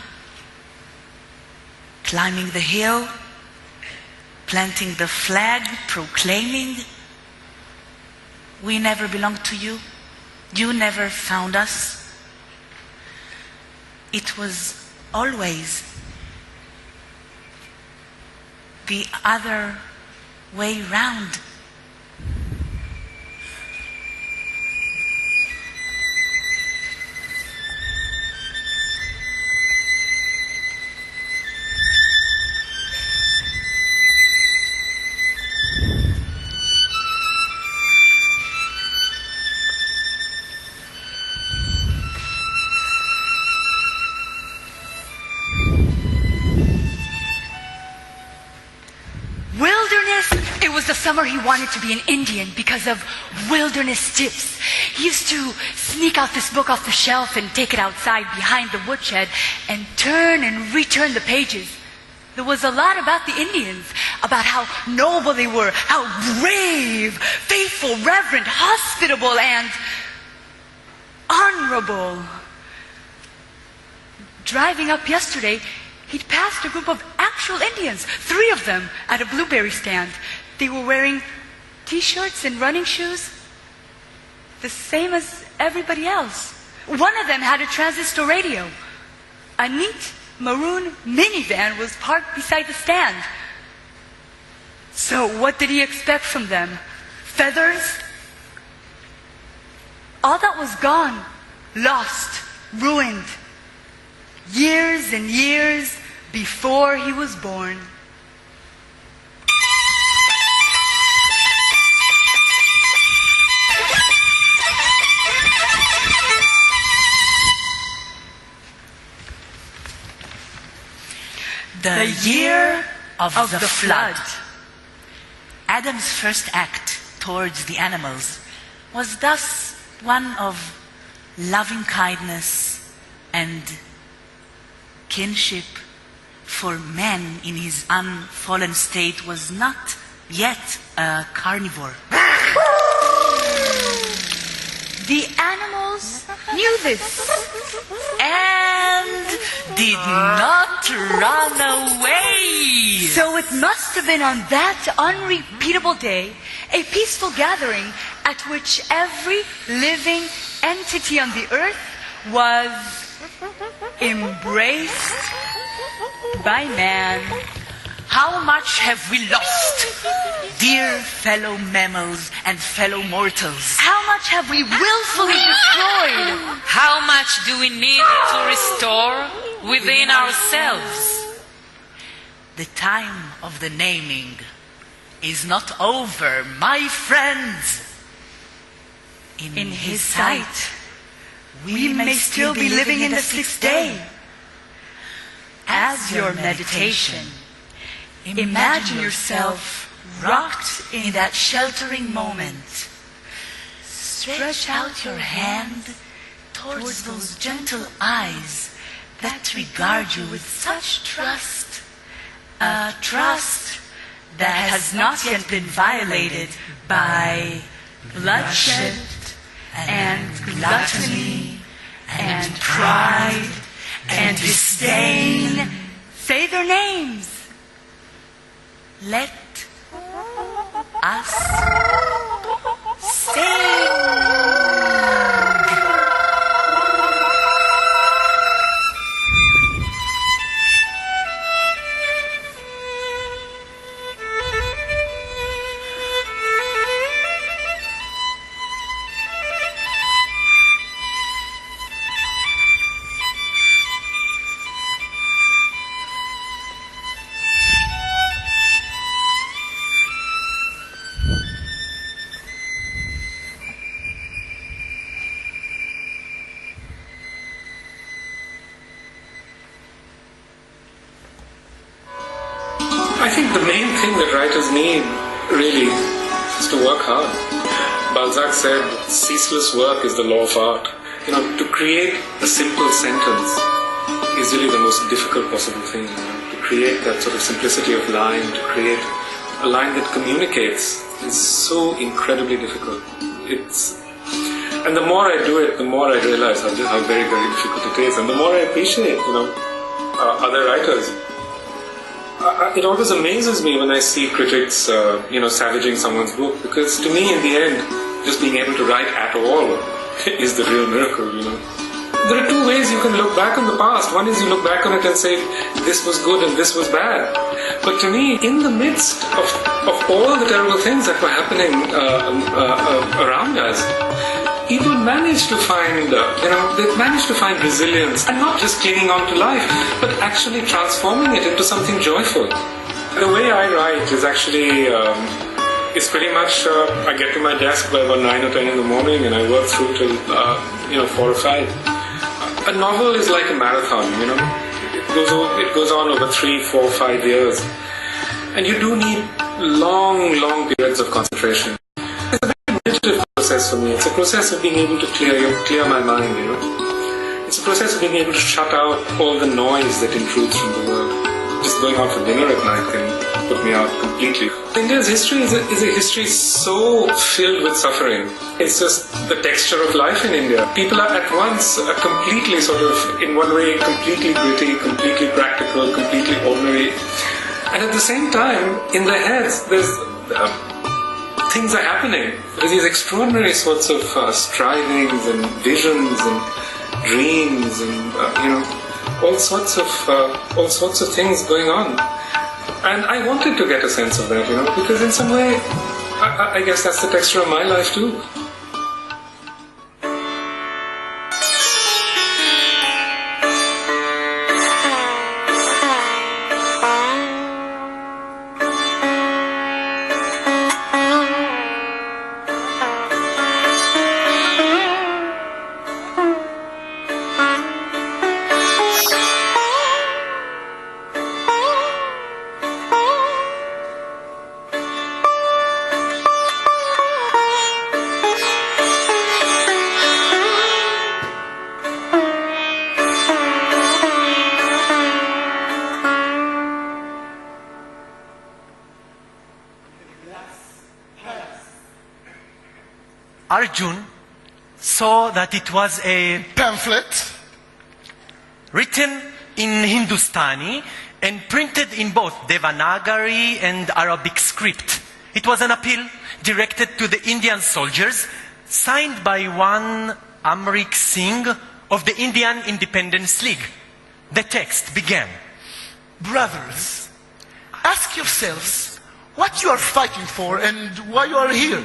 Speaker 7: climbing the hill, planting the flag, proclaiming, we never belonged to you. You never found us. It was always the other way round.
Speaker 8: The summer he wanted to be an Indian because of wilderness tips. He used to sneak out this book off the shelf and take it outside behind the woodshed and turn and return the pages. There was a lot about the Indians, about how noble they were, how brave, faithful, reverent, hospitable, and honorable. Driving up yesterday, he'd passed a group of actual Indians, 3 of them, at a blueberry stand. They were wearing t-shirts and running shoes, the same as everybody else. One of them had a transistor radio. A neat maroon minivan was parked beside the stand. So what did he expect from them? Feathers? All that was gone, lost, ruined. Years and years before he was born.
Speaker 7: The year of the flood. Adam's first act towards the animals was thus one of loving kindness and kinship, for man in his unfallen state was not yet a carnivore.
Speaker 8: The animals knew this
Speaker 7: And did not run away.
Speaker 8: So it must have been on that unrepeatable day, a peaceful gathering at which every living entity on the earth was embraced by man.
Speaker 7: How much have we lost, dear fellow mammals and fellow mortals?
Speaker 8: How much have we willfully destroyed?
Speaker 9: How much do we need to restore within ourselves?
Speaker 7: The time of the naming is not over, my friends. In his sight, we may still be living in the sixth day. As your meditation, imagine yourself rocked in that sheltering moment. Stretch out your hand towards those gentle eyes that regard you with such trust. A trust that has not yet been violated by bloodshed and gluttony and pride and disdain.
Speaker 8: Say their names.
Speaker 7: Let us sing.
Speaker 10: I think the main thing that writers need, really, is to work hard. Balzac said, ceaseless work is the law of art. To create a simple sentence is really the most difficult possible thing. To create that sort of simplicity of line, to create a line that communicates is so incredibly difficult. And the more I do it, the more I realize how very, very difficult it is. And the more I appreciate, other writers. It always amazes me when I see critics, savaging someone's book, because to me, in the end, just being able to write at all is the real miracle, There are two ways you can look back on the past. One is you look back on it and say, this was good and this was bad. But to me, in the midst of all the terrible things that were happening around us, people managed to find, they've managed to find resilience, and not just clinging on to life, but actually transforming it into something joyful. The way I write is actually, it's pretty much, I get to my desk by about 9 or 10 in the morning, and I work through till, 4 or 5. A novel is like a marathon, It goes on over 3, 4, 5 years. And you do need long, long periods of concentration. It's a very meditative process for me. It's a process of being able to clear my mind, It's a process of being able to shut out all the noise that intrudes from the world. Just going out for dinner at night can put me out completely. India's history is a history so filled with suffering. It's just the texture of life in India. People are at once completely in one way, completely gritty, completely practical, completely ordinary. And at the same time, in their heads, there's things are happening. There's these extraordinary sorts of strivings and visions and dreams and all sorts of things going on. And I wanted to get a sense of that, because in some way, I guess that's the texture of my life too.
Speaker 11: Arjun saw that it was a
Speaker 12: pamphlet
Speaker 11: written in Hindustani and printed in both Devanagari and Arabic script. It was an appeal directed to the Indian soldiers, signed by one Amrik Singh of the Indian Independence League. The text began,
Speaker 12: "Brothers, ask yourselves what you are fighting for and why you are here.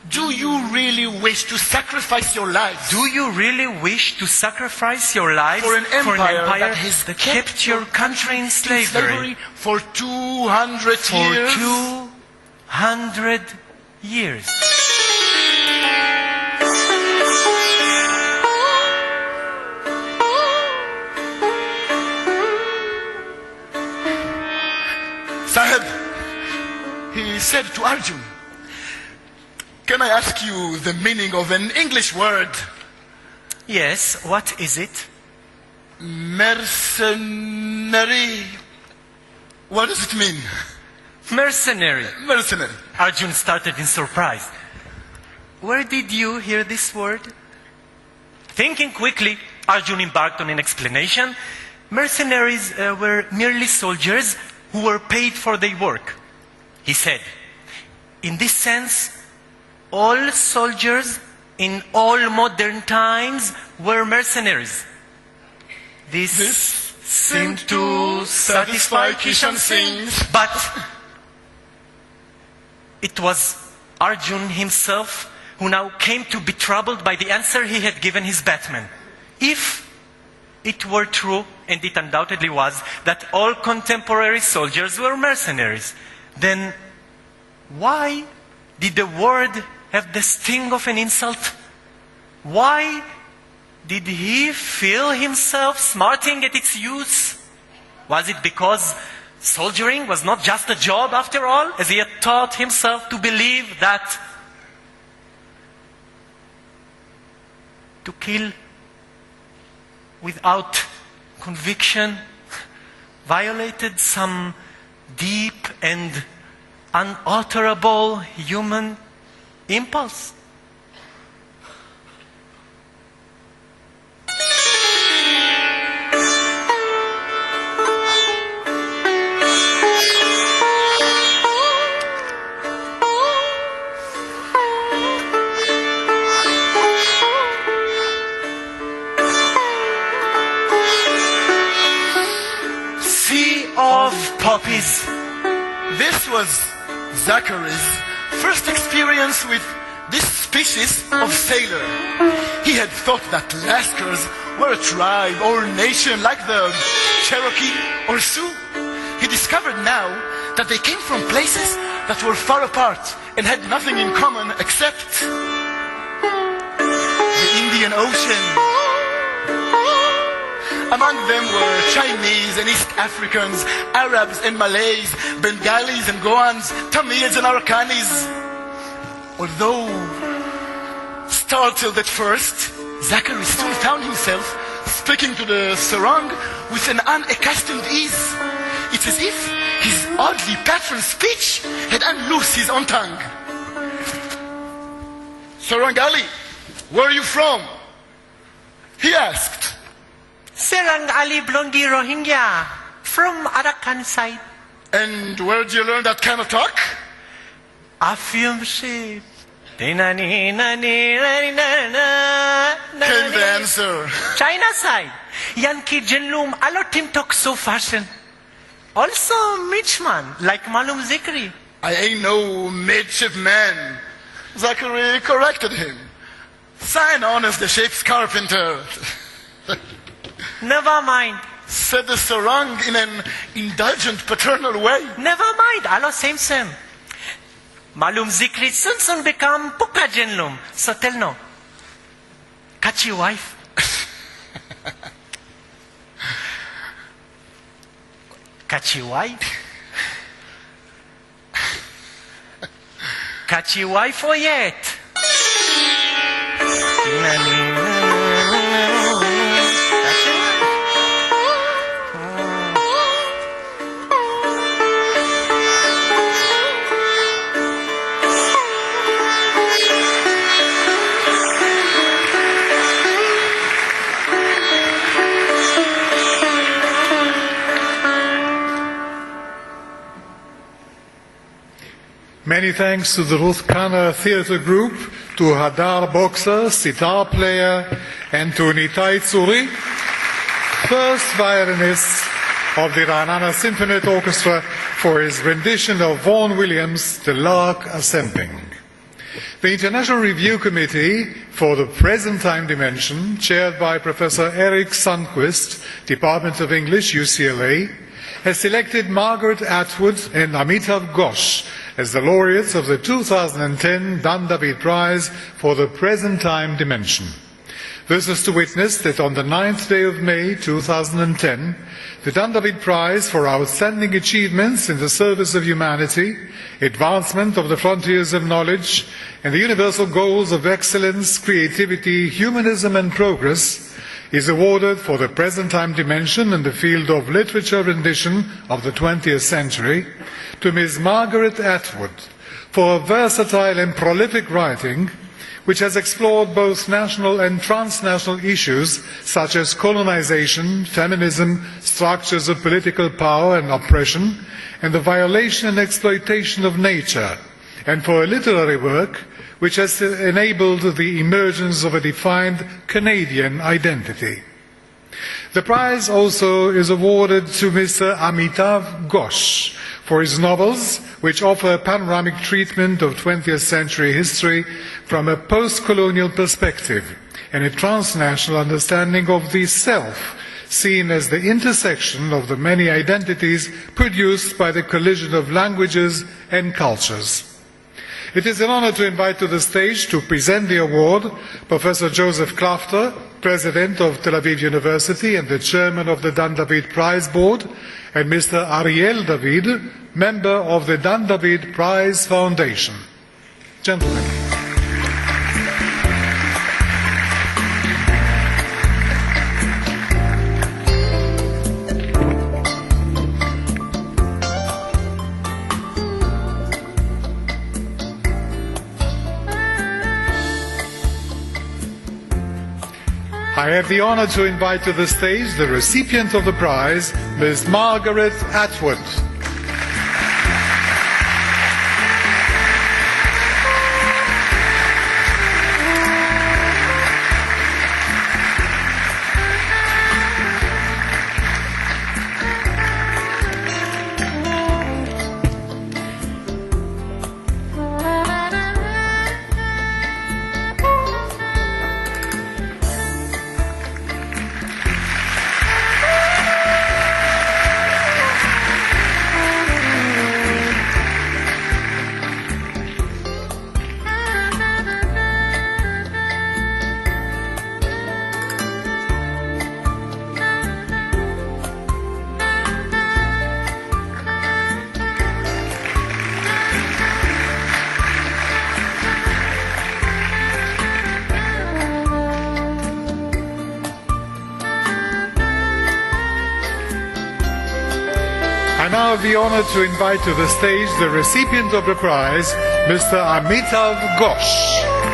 Speaker 12: Do you really wish to sacrifice your lives?
Speaker 11: Do you really wish to sacrifice your lives
Speaker 12: For an empire that has
Speaker 11: that kept your country in slavery
Speaker 12: for 200
Speaker 11: for
Speaker 12: years?
Speaker 11: 200 years?
Speaker 12: Sahib, he said to Arjun, "Can I ask you the meaning of an English word?"
Speaker 11: Yes, what is it?
Speaker 12: Mercenary. What does it mean?
Speaker 11: Mercenary.
Speaker 12: Mercenary.
Speaker 11: Arjun started in surprise. Where did you hear this word? Thinking quickly, Arjun embarked on an explanation. Mercenaries were merely soldiers who were paid for their work. He said, in this sense, all soldiers in all modern times were mercenaries. This seemed to satisfy Kishan Singh, but it was Arjun himself who now came to be troubled by the answer he had given his batman. If it were true, and it undoubtedly was, that all contemporary soldiers were mercenaries, then why did the word have the sting of an insult? Why did he feel himself smarting at its use? Was it because soldiering was not just a job after all, as he had taught himself to believe that to kill without conviction violated some deep and unalterable human impulse? Poppies.
Speaker 12: This was Zachary's first experience with this species of sailor. He had thought that Lascars were a tribe or nation like the Cherokee or Sioux. He discovered now that they came from places that were far apart and had nothing in common except the Indian Ocean. Among them were Chinese and East Africans, Arabs and Malays, Bengalis and Goans, Tamils and Arakanis. Although startled at first, Zachary soon found himself speaking to the Sarang with an unaccustomed ease. It's as if his oddly patterned speech had unloosed his own tongue. "Sarangali, where are you from?" he asked.
Speaker 11: Sarang Ali Blondi Rohingya, from Arakan side.
Speaker 12: "And where did you learn that kind of talk?"
Speaker 11: Afyum ship. Came
Speaker 12: the answer.
Speaker 11: China side. Yankee Jinlum Alotim talk so fashion. Also Mitchman, like Malum Zikri.
Speaker 12: "I ain't no midshipman," Zachary corrected him. "Sign on as the ship's carpenter."
Speaker 11: Never mind,
Speaker 12: said the Sarang in an indulgent paternal way.
Speaker 11: Never mind, alo same. Malum Zikri soon become Puka Jinlum. So tell no. Catch your wife. Catch your wife? Catch your wife or yet?
Speaker 1: Many thanks to the Ruth Kanner Theatre Group, to Hadar Boxer, sitar player, and to Nitai Tsuri, first violinist of the Ra'anana Symphony Orchestra, for his rendition of Vaughan Williams' The Lark Assembling. The International Review Committee for the Present Time Dimension, chaired by Professor Eric Sundquist, Department of English, UCLA, has selected Margaret Atwood and Amitav Ghosh as the laureates of the 2010 Dan David Prize for the Present Time Dimension. This is to witness that on the 9th day of May 2010, the Dan David Prize for Outstanding Achievements in the Service of Humanity, Advancement of the Frontiers of Knowledge, and the Universal Goals of Excellence, Creativity, Humanism and Progress is awarded for the present time dimension in the field of literature rendition of the 20th century to Ms. Margaret Atwood for versatile and prolific writing which has explored both national and transnational issues such as colonization, feminism, structures of political power and oppression, and the violation and exploitation of nature, and for a literary work which has enabled the emergence of a defined Canadian identity. The prize also is awarded to Mr. Amitav Ghosh for his novels, which offer a panoramic treatment of 20th century history from a post-colonial perspective and a transnational understanding of the self, seen as the intersection of the many identities produced by the collision of languages and cultures. It is an honor to invite to the stage to present the award Professor Joseph Klafter, President of Tel Aviv University and the Chairman of the Dan David Prize Board, and Mr. Ariel David, member of the Dan David Prize Foundation. Gentlemen. I have the honor to invite to the stage the recipient of the prize, Ms. Margaret Atwood. I now have the honor to invite to the stage the recipient of the prize, Mr. Amitav Ghosh.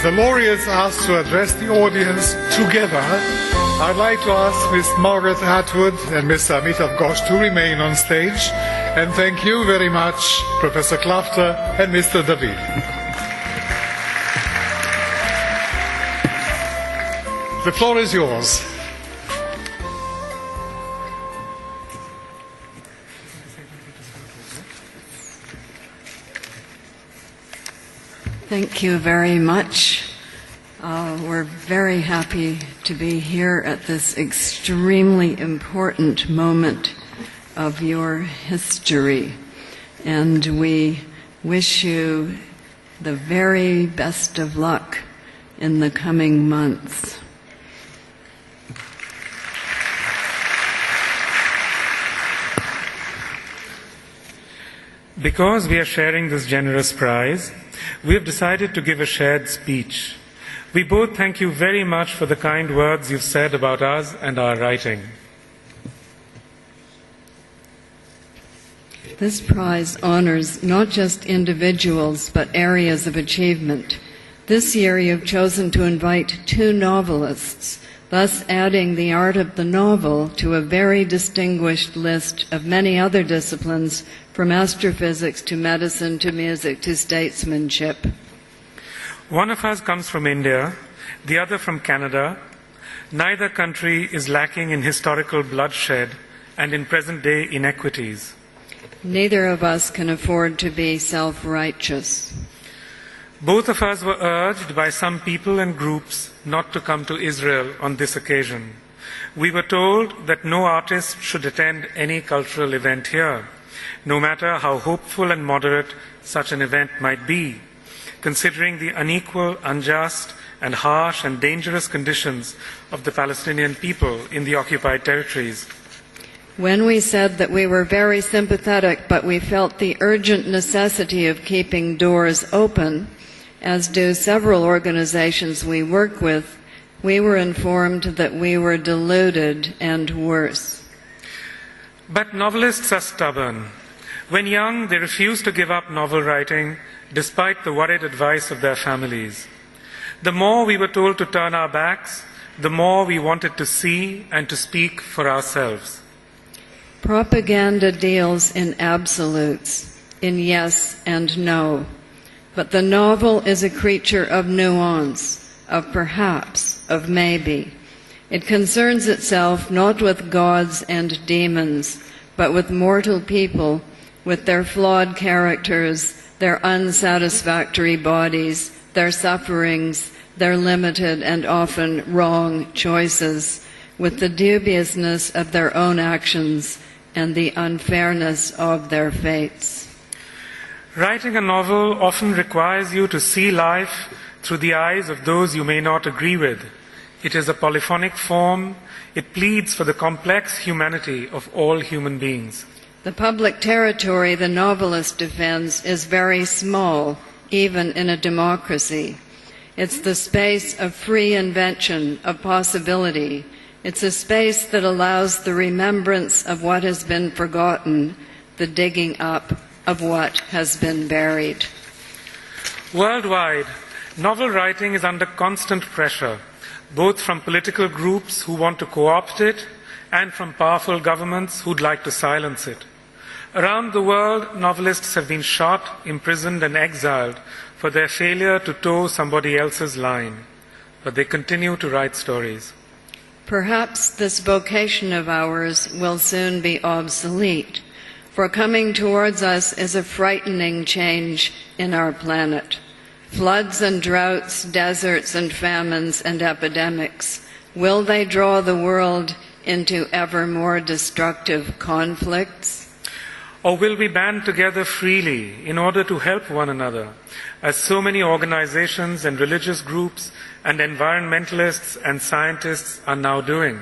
Speaker 1: As the laureates asked to address the audience together, I'd like to ask Ms. Margaret Atwood and Mr. Amitav Ghosh to remain on stage. And thank you very much, Professor Klafter and Mr. David. The floor is yours.
Speaker 6: Thank you very much. We're very happy to be here at this extremely important moment of your history. And we wish you the very best of luck in the coming months.
Speaker 13: Because we are sharing this generous prize, we have decided to give a shared speech. We both thank you very much for the kind words you've said about us and our writing.
Speaker 6: This prize honors not just individuals, but areas of achievement. This year you've chosen to invite 2 novelists, thus adding the art of the novel to a very distinguished list of many other disciplines, from astrophysics to medicine to music to statesmanship.
Speaker 13: One of us comes from India, the other from Canada. Neither country is lacking in historical bloodshed and in present-day inequities.
Speaker 6: Neither of us can afford to be self-righteous.
Speaker 13: Both of us were urged by some people and groups not to come to Israel on this occasion. We were told that no artist should attend any cultural event here, no matter how hopeful and moderate such an event might be, considering the unequal, unjust, and harsh and dangerous conditions of the Palestinian people in the occupied territories.
Speaker 6: When we said that we were very sympathetic, but we felt the urgent necessity of keeping doors open, as do several organizations we work with, we were informed that we were deluded and worse.
Speaker 13: But novelists are stubborn. When young, they refuse to give up novel writing, despite the worried advice of their families. The more we were told to turn our backs, the more we wanted to see and to speak for ourselves.
Speaker 6: Propaganda deals in absolutes, in yes and no. But the novel is a creature of nuance, of perhaps, of maybe. It concerns itself not with gods and demons, but with mortal people, with their flawed characters, their unsatisfactory bodies, their sufferings, their limited and often wrong choices, with the dubiousness of their own actions and the unfairness of their fates.
Speaker 13: Writing a novel often requires you to see life through the eyes of those you may not agree with. It is a polyphonic form. It pleads for the complex humanity of all human beings.
Speaker 6: The public territory the novelist defends is very small, even in a democracy. It's the space of free invention, of possibility. It's a space that allows the remembrance of what has been forgotten, the digging up of what has been buried.
Speaker 13: Worldwide, novel writing is under constant pressure, both from political groups who want to co-opt it and from powerful governments who'd like to silence it. Around the world, novelists have been shot, imprisoned, and exiled for their failure to toe somebody else's line. But they continue to write stories.
Speaker 6: Perhaps this vocation of ours will soon be obsolete, for coming towards us is a frightening change in our planet. Floods and droughts, deserts and famines and epidemics, will they draw the world into ever more destructive conflicts?
Speaker 13: Or will we band together freely in order to help one another, as so many organizations and religious groups and environmentalists and scientists are now doing?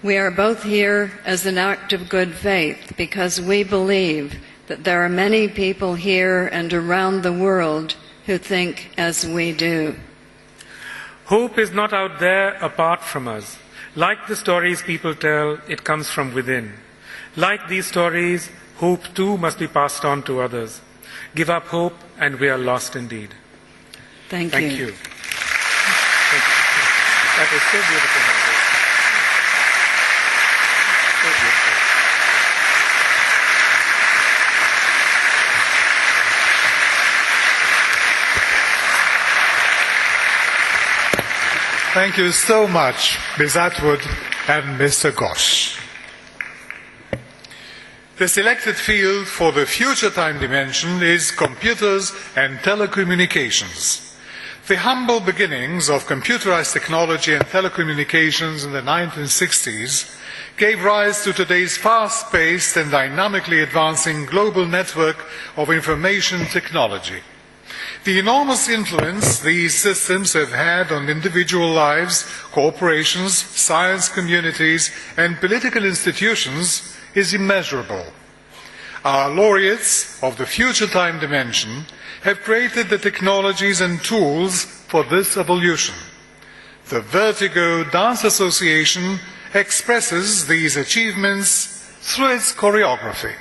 Speaker 6: We are both here as an act of good faith because we believe that there are many people here and around the world who think as we do.
Speaker 13: Hope is not out there apart from us. Like the stories people tell, it comes from within. Like these stories, hope too must be passed on to others. Give up hope and we are lost indeed.
Speaker 6: Thank
Speaker 13: you. Thank you. That is so beautiful. So beautiful.
Speaker 1: Thank you so much, Ms. Atwood and Mr. Gosch. The selected field for the future time dimension is computers and telecommunications. The humble beginnings of computerized technology and telecommunications in the 1960s gave rise to today's fast-paced and dynamically advancing global network of information technology. The enormous influence these systems have had on individual lives, corporations, science communities, and political institutions is immeasurable. Our laureates of the future time dimension have created the technologies and tools for this evolution. The Vertigo Dance Association expresses these achievements through its choreography.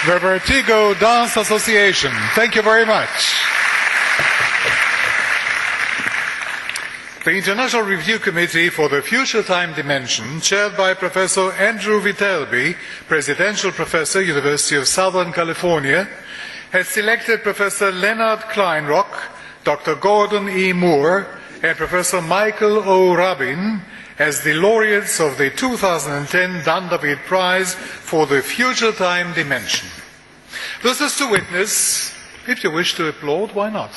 Speaker 1: the Vertigo Dance Association. Thank you very much. The International Review Committee for the Future Time Dimension, chaired by Professor Andrew Vitelby, Presidential Professor, University of Southern California, has selected Professor Leonard Kleinrock, Dr. Gordon E. Moore, and Professor Michael O. Rabin as the laureates of the 2010 Dan David Prize for the Future Time Dimension. This is to witness, if you wish to applaud, why not?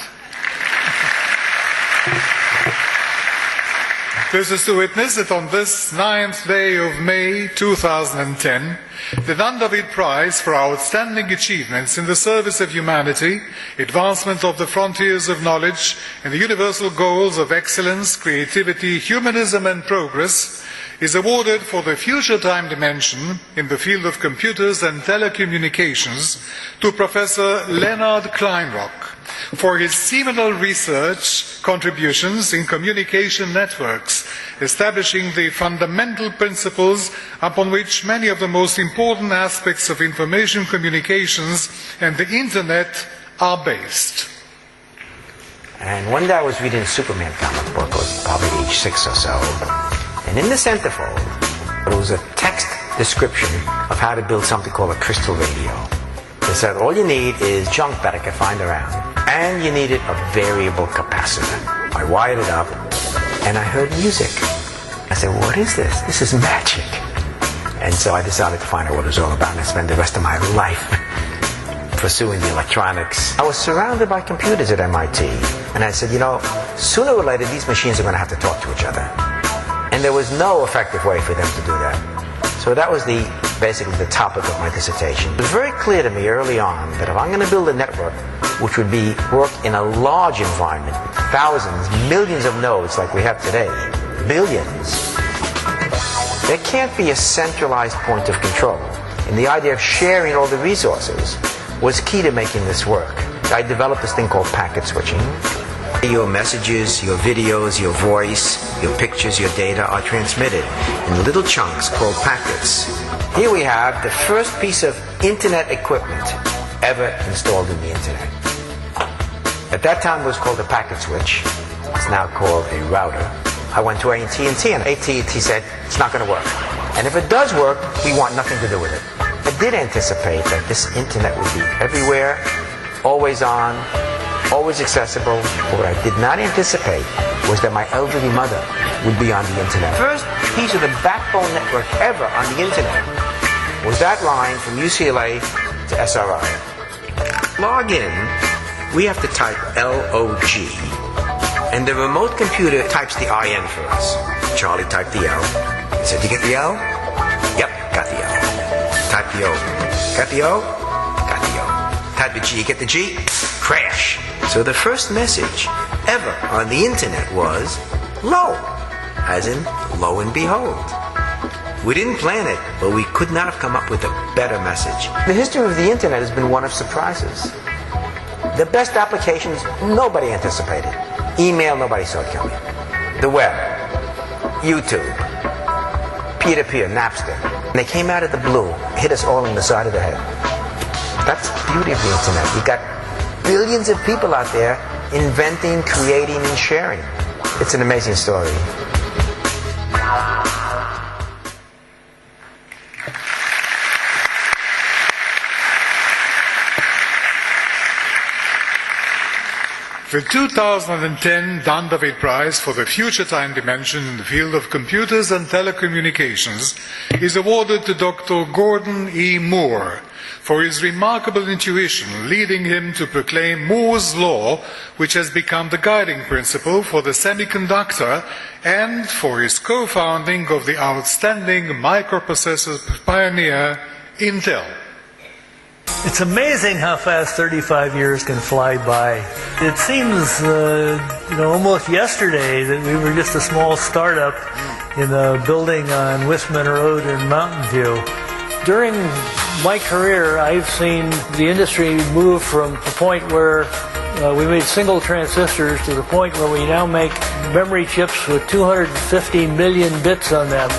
Speaker 1: This is to witness that on this 9th day of May 2010, the Dan David Prize for outstanding achievements in the service of humanity, advancement of the frontiers of knowledge, and the universal goals of excellence, creativity, humanism, and progress is awarded for the future time dimension in the field of computers and telecommunications to Professor Leonard Kleinrock for his seminal research contributions in communication networks, establishing the fundamental principles upon which many of the most important aspects of information communications and the Internet are based.
Speaker 14: And one day I was reading a Superman comic book, I was probably age 6 or so, and in the centerfold there was a text description of how to build something called a crystal radio. It said all you need is junk that I can find around, and you needed a variable capacitor. I wired it up, and I heard music. I said, what is this? This is magic. And so I decided to find out what it was all about, and I spent the rest of my life pursuing the electronics. I was surrounded by computers at MIT, and I said, you know, sooner or later these machines are going to have to talk to each other. And there was no effective way for them to do that. So that was basically the topic of my dissertation. It was very clear to me early on that if I'm going to build a network which would work in a large environment, thousands, millions of nodes like we have today, billions, there can't be a centralized point of control. And the idea of sharing all the resources was key to making this work. I developed this thing called packet switching. Your messages, your videos, your voice, your pictures, your data are transmitted in little chunks called packets. Here we have the first piece of internet equipment ever installed in the internet. At that time it was called a packet switch. It's now called a router. I went to AT&T and AT&T said, it's not going to work. And if it does work, we want nothing to do with it. I did anticipate that this internet would be everywhere, always on, always accessible. But what I did not anticipate was that my elderly mother would be on the internet. First piece of the backbone network ever on the internet was that line from UCLA to SRI. Log in, we have to type LOG, and the remote computer types the IN for us. Charlie typed the L. He said, you get the L? Yep, got the L. Type the O. Got the O? Got the O. Type the G, get the G? Crash. So the first message ever on the internet was low, as in lo and behold. We didn't plan it, but we could not have come up with a better message. The history of the internet has been one of surprises. The best applications, nobody anticipated. Email, nobody saw it coming. The web, YouTube, peer-to-peer, Napster. And they came out of the blue, hit us all in the side of the head. That's the beauty of the internet. You got billions of people out there inventing, creating, and sharing. It's an amazing story.
Speaker 1: The 2010 Dan David Prize for the Future Time Dimension in the field of computers and telecommunications is awarded to Dr. Gordon E. Moore for his remarkable intuition, leading him to proclaim Moore's Law, which has become the guiding principle for the semiconductor, and for his co-founding of the outstanding microprocessor pioneer, Intel.
Speaker 15: It's amazing how fast 35 years can fly by. It seems, almost yesterday that we were just a small startup in a building on Wistman Road in Mountain View. During my career, I've seen the industry move from the point where we made single transistors to the point where we now make memory chips with 250 million bits on them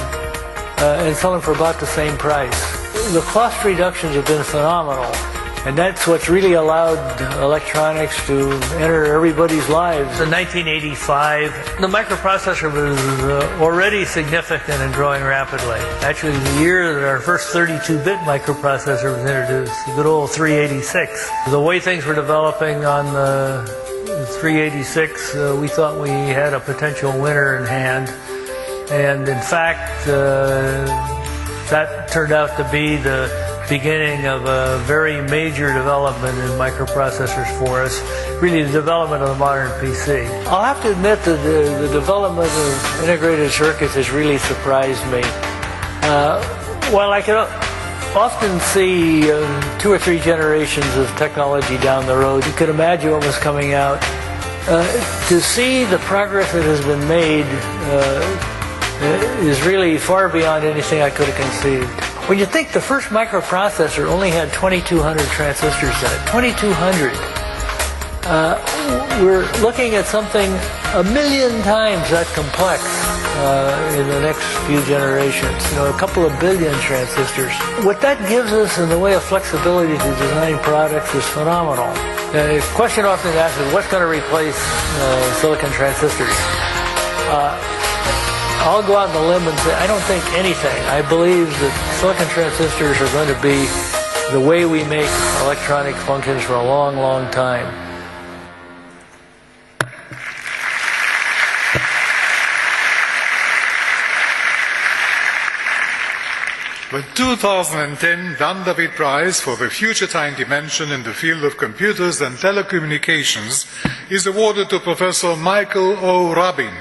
Speaker 15: and sell them for about the same price. the cost reductions have been phenomenal. And that's what's really allowed electronics to enter everybody's lives. In 1985, the microprocessor was already significant and growing rapidly. Actually, the year that our first 32-bit microprocessor was introduced, the good old 386. The way things were developing on the 386, we thought we had a potential winner in hand. And in fact, that turned out to be the beginning of a very major development in microprocessors for us, really the development of the modern PC. I'll have to admit that the development of integrated circuits has really surprised me. While I can often see 2 or 3 generations of technology down the road, you could imagine what was coming out. To see the progress that has been made is really far beyond anything I could have conceived. When you think the first microprocessor only had 2,200 transistors in it, 2,200. We're looking at something 1,000,000 times that complex in the next few generations. A couple of billion transistors. What that gives us in the way of flexibility to design products is phenomenal. The question often asked is, what's going to replace silicon transistors? I'll go out on the limb and say I don't think anything. I believe that silicon transistors are going to be the way we make electronic functions for a long, long time.
Speaker 1: The 2010 Vanderbilt Prize for the Future Time Dimension in the field of computers and telecommunications is awarded to Professor Michael O. Rabin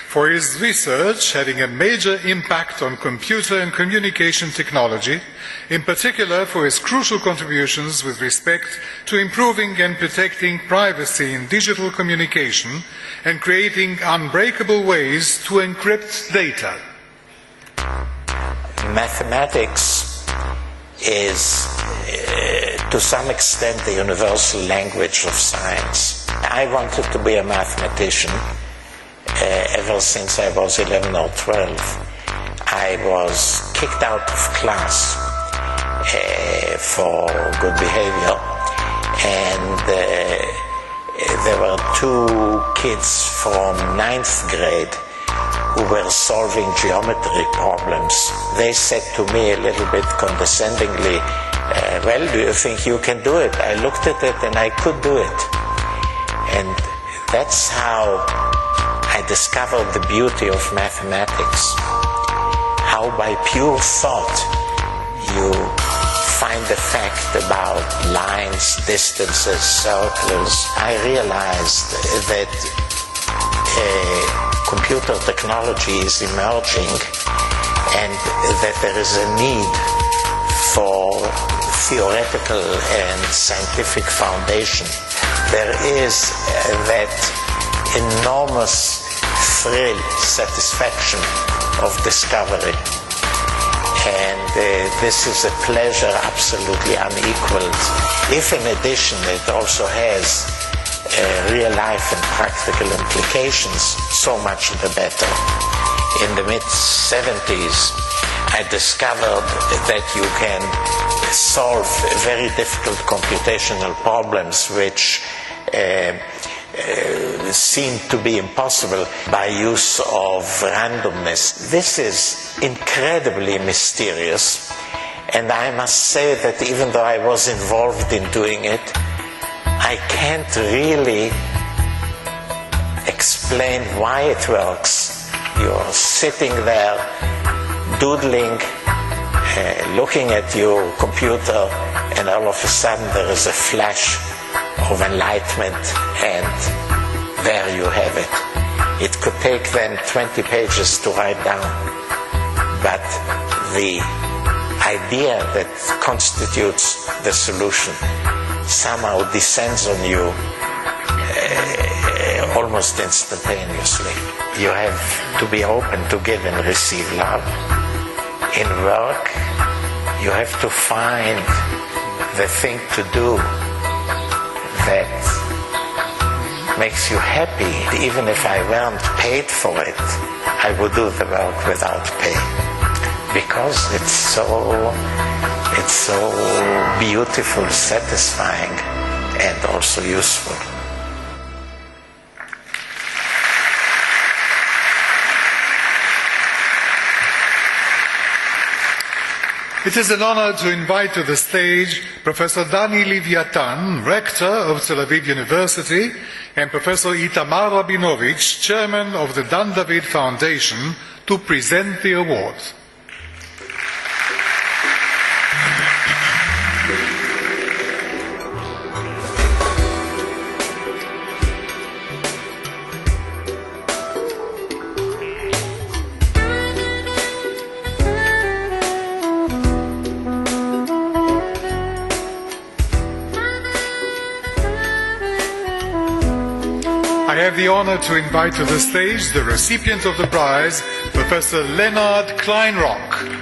Speaker 1: for his research having a major impact on computer and communication technology, in particular for his crucial contributions with respect to improving and protecting privacy in digital communication and creating unbreakable ways to encrypt data.
Speaker 16: Mathematics is, to some extent, the universal language of science. I wanted to be a mathematician ever since I was 11 or 12. I was kicked out of class for good behavior, and there were 2 kids from 9th grade who were solving geometry problems. They said to me a little bit condescendingly, well, do you think you can do it? I looked at it and I could do it. And that's how I discovered the beauty of mathematics. How by pure thought you find the fact about lines, distances, circles. I realized that computer technology is emerging and that there is a need for theoretical and scientific foundation. There is that enormous thrill, satisfaction of discovery. And this is a pleasure absolutely unequaled. If in addition it also has real life and practical implications, so much the better. In the mid-70s, I discovered that you can solve very difficult computational problems which seemed to be impossible by use of randomness. This is incredibly mysterious, and I must say that even though I was involved in doing it, I can't really explain why it works. You're sitting there doodling, looking at your computer, and all of a sudden there is a flash of enlightenment, and there you have it. It could take then 20 pages to write down, but the idea that constitutes the solution somehow descends on you almost instantaneously. You have to be open to give and receive love. In work, you have to find the thing to do that makes you happy. Even if I weren't paid for it, I would do the work without pay, because it's so It's so beautiful, satisfying, and also useful.
Speaker 1: It is an honor to invite to the stage Professor Dani Leviatan, Rector of Tel Aviv University, and Professor Itamar Rabinovich, Chairman of the Dan David Foundation, to present the award. I have the honor to invite to the stage the recipient of the prize, Professor Leonard Kleinrock.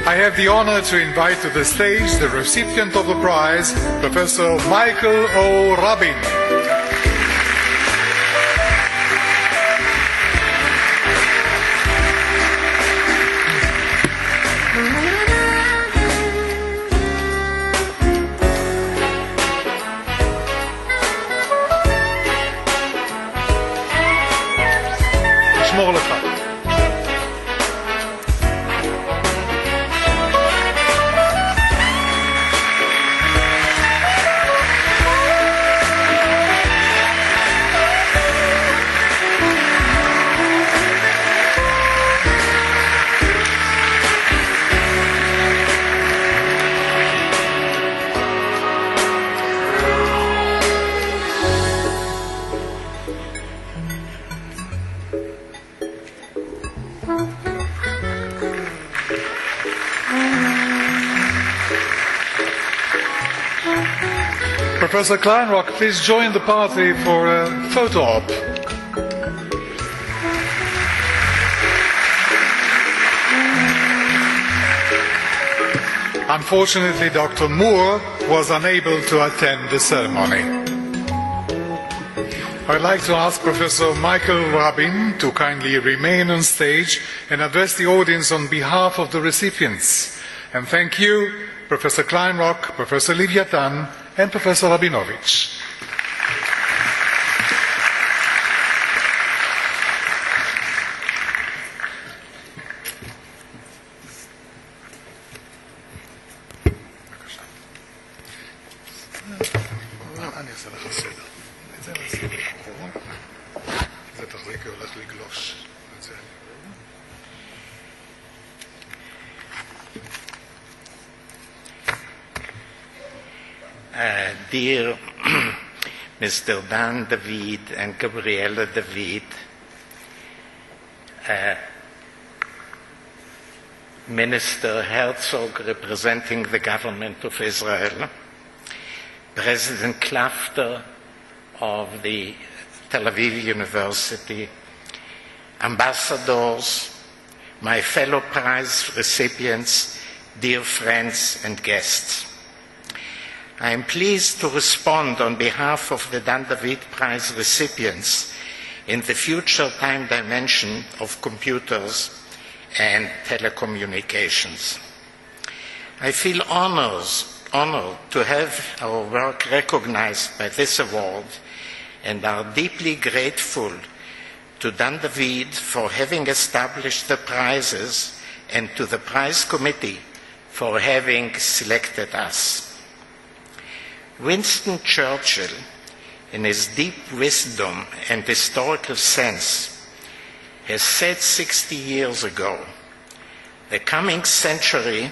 Speaker 1: I have the honor to invite to the stage the recipient of the prize, Professor Michael O. Rabin. שמור לך. Professor Kleinrock, please join the party for a photo op. Unfortunately, Dr. Moore was unable to attend the ceremony. I'd like to ask Professor Michael Rabin to kindly remain on stage and address the audience on behalf of the recipients. And thank you, Professor Kleinrock, Professor Leviatan, and Professor Rabinovich.
Speaker 16: Dear Mr. Dan David and Gabriela David, Minister Herzog representing the government of Israel, President Klafter of the Tel Aviv University, ambassadors, my fellow prize recipients, dear friends and guests. I am pleased to respond on behalf of the Dan David Prize recipients in the future time dimension of computers and telecommunications. I feel honored to have our work recognized by this award and are deeply grateful to Dan David for having established the prizes, and to the prize committee for having selected us. Winston Churchill, in his deep wisdom and historical sense, has said 60 years ago, the coming century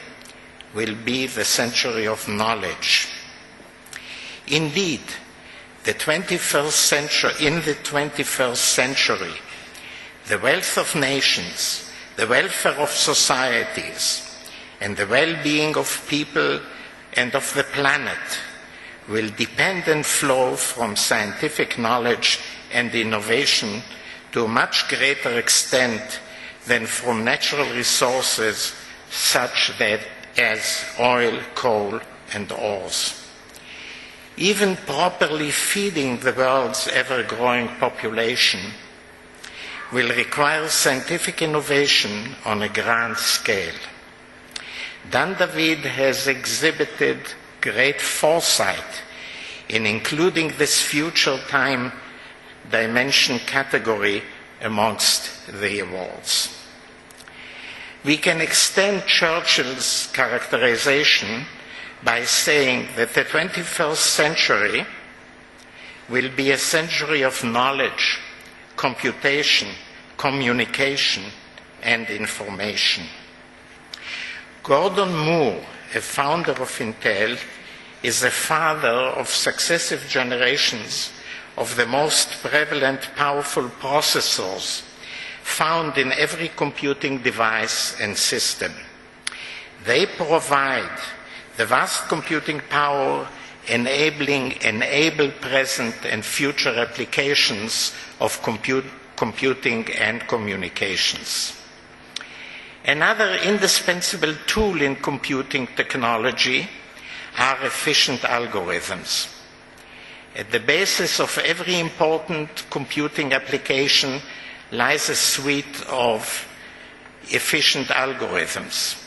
Speaker 16: will be the century of knowledge. Indeed, in the 21st century, the wealth of nations, the welfare of societies, and the well-being of people and of the planet will depend and flow from scientific knowledge and innovation to a much greater extent than from natural resources such as oil, coal, and ores. Even properly feeding the world's ever-growing population will require scientific innovation on a grand scale. Dan David has exhibited great foresight in including this future time dimension category amongst the awards. We can extend Churchill's characterization by saying that the 21st century will be a century of knowledge, computation, communication, and information. Gordon Moore, a founder of Intel, is the father of successive generations of the most prevalent powerful processors found in every computing device and system. They provide the vast computing power enabling present and future applications of computing and communications. Another indispensable tool in computing technology are efficient algorithms. At the basis of every important computing application lies a suite of efficient algorithms.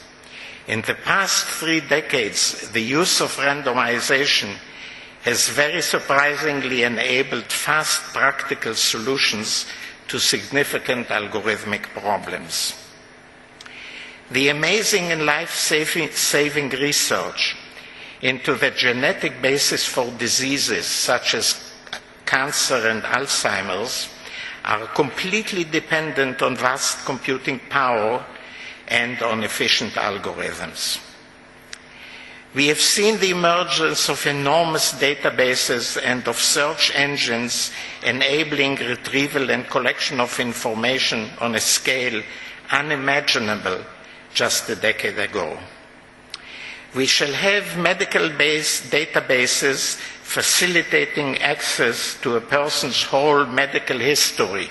Speaker 16: In the past 3 decades, the use of randomization has very surprisingly enabled fast, practical solutions to significant algorithmic problems. The amazing and life-saving research into the genetic basis for diseases such as cancer and Alzheimer's are completely dependent on vast computing power and on efficient algorithms. We have seen the emergence of enormous databases and of search engines enabling retrieval and collection of information on a scale unimaginable just a decade ago. We shall have medical-based databases facilitating access to a person's whole medical history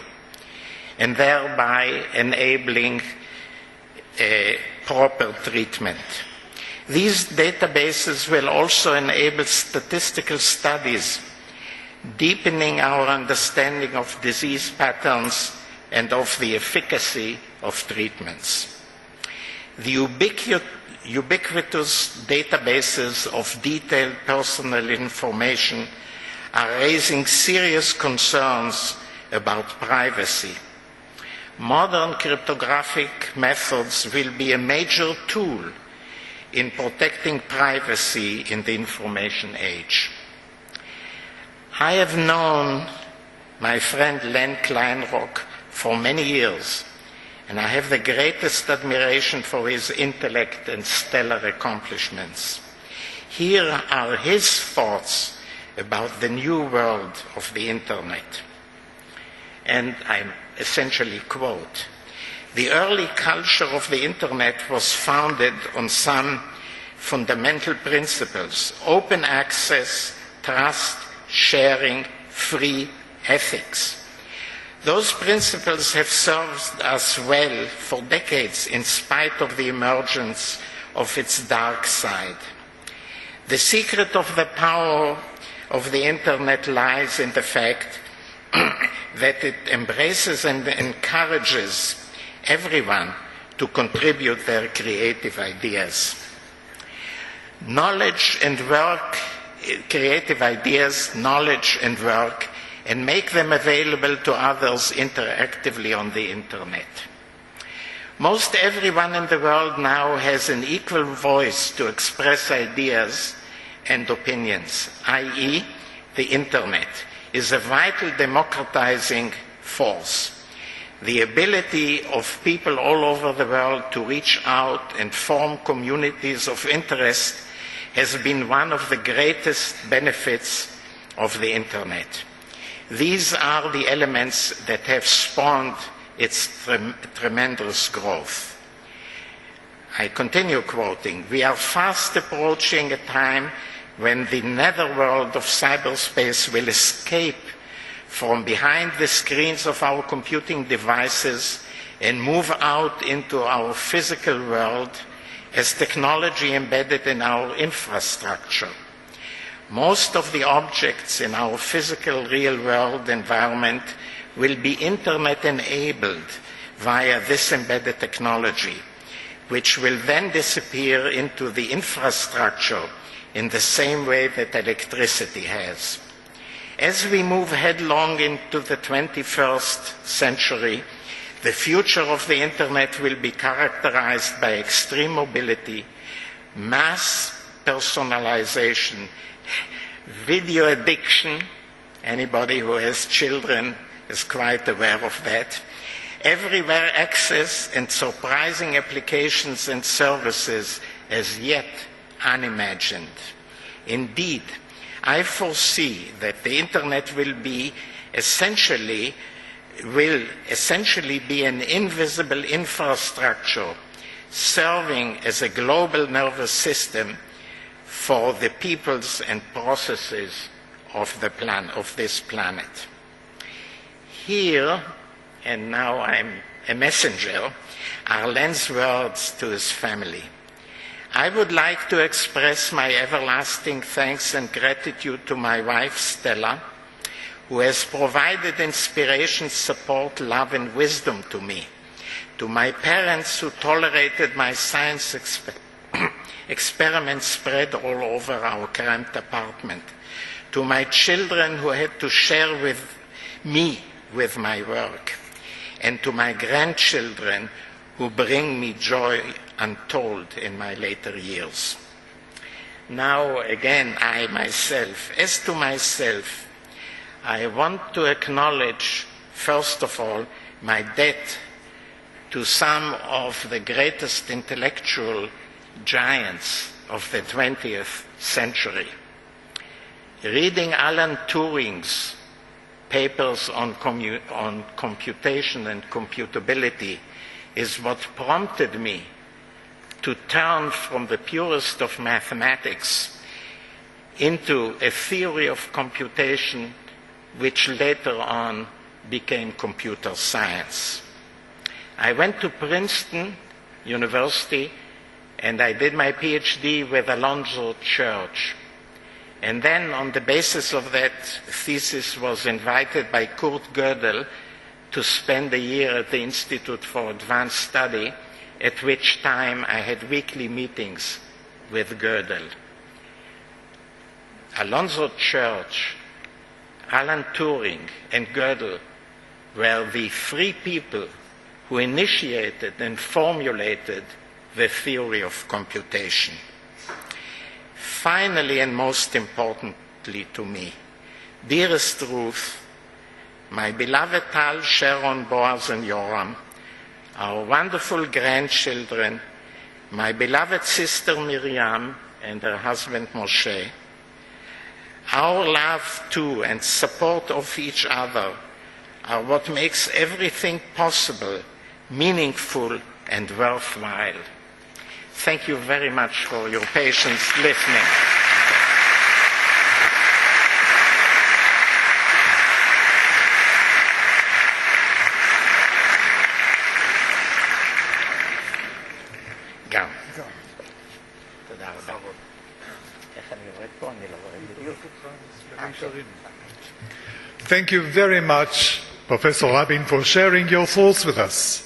Speaker 16: and thereby enabling proper treatment. These databases will also enable statistical studies, deepening our understanding of disease patterns and of the efficacy of treatments. The ubiquitous databases of detailed personal information are raising serious concerns about privacy. Modern cryptographic methods will be a major tool in protecting privacy in the information age. I have known my friend Len Kleinrock for many years, and I have the greatest admiration for his intellect and stellar accomplishments. Here are his thoughts about the new world of the Internet. And I essentially quote, "The early culture of the Internet was founded on some fundamental principles: open access, trust, sharing, free ethics. Those principles have served us well for decades in spite of the emergence of its dark side. The secret of the power of the Internet lies in the fact that it embraces and encourages everyone to contribute their creative ideas. Knowledge and work, creative ideas, knowledge and work and make them available to others interactively on the internet. Most everyone in the world now has an equal voice to express ideas and opinions, i.e., the internet is a vital democratizing force. The ability of people all over the world to reach out and form communities of interest has been one of the greatest benefits of the internet. These are the elements that have spawned its tremendous growth. I continue quoting, "We are fast approaching a time when the netherworld of cyberspace will escape from behind the screens of our computing devices and move out into our physical world as technology embedded in our infrastructure. Most of the objects in our physical real-world environment will be internet-enabled via this embedded technology, which will then disappear into the infrastructure in the same way that electricity has. As we move headlong into the 21st century, the future of the internet will be characterized by extreme mobility, mass personalization, video addiction, anybody who has children is quite aware of that, everywhere access and surprising applications and services as yet unimagined. Indeed, I foresee that the internet will essentially be an invisible infrastructure serving as a global nervous system for the peoples and processes of this planet. Here, and now I'm a messenger, are Len's words to his family. I would like to express my everlasting thanks and gratitude to my wife, Stella, who has provided inspiration, support, love, and wisdom to me, to my parents who tolerated my science experiments spread all over our cramped apartment, to my children who had to share with me with my work, and to my grandchildren who bring me joy untold in my later years. Now again, as to myself, I want to acknowledge, first of all, my debt to some of the greatest intellectual giants of the 20th century. Reading Alan Turing's papers on computation and computability is what prompted me to turn from the purest of mathematics into a theory of computation which later on became computer science. I went to Princeton University and I did my PhD with Alonzo Church. And then on the basis of that thesis was invited by Kurt Gödel to spend a year at the Institute for Advanced Study, at which time I had weekly meetings with Gödel. Alonzo Church, Alan Turing, and Gödel were the three people who initiated and formulated the theory of computation. Finally, and most importantly to me, dearest Ruth, my beloved Tal, Sharon, Boaz, and Yoram, our wonderful grandchildren, my beloved sister Miriam and her husband Moshe, our love too and support of each other are what makes everything possible, meaningful, and worthwhile. Thank you very much for your patience listening. גם. תודה רבה. איך אני יורד פה? אני לא רואה בדיוק.
Speaker 1: Thank you very much, Professor Rabin, for sharing your thoughts with us.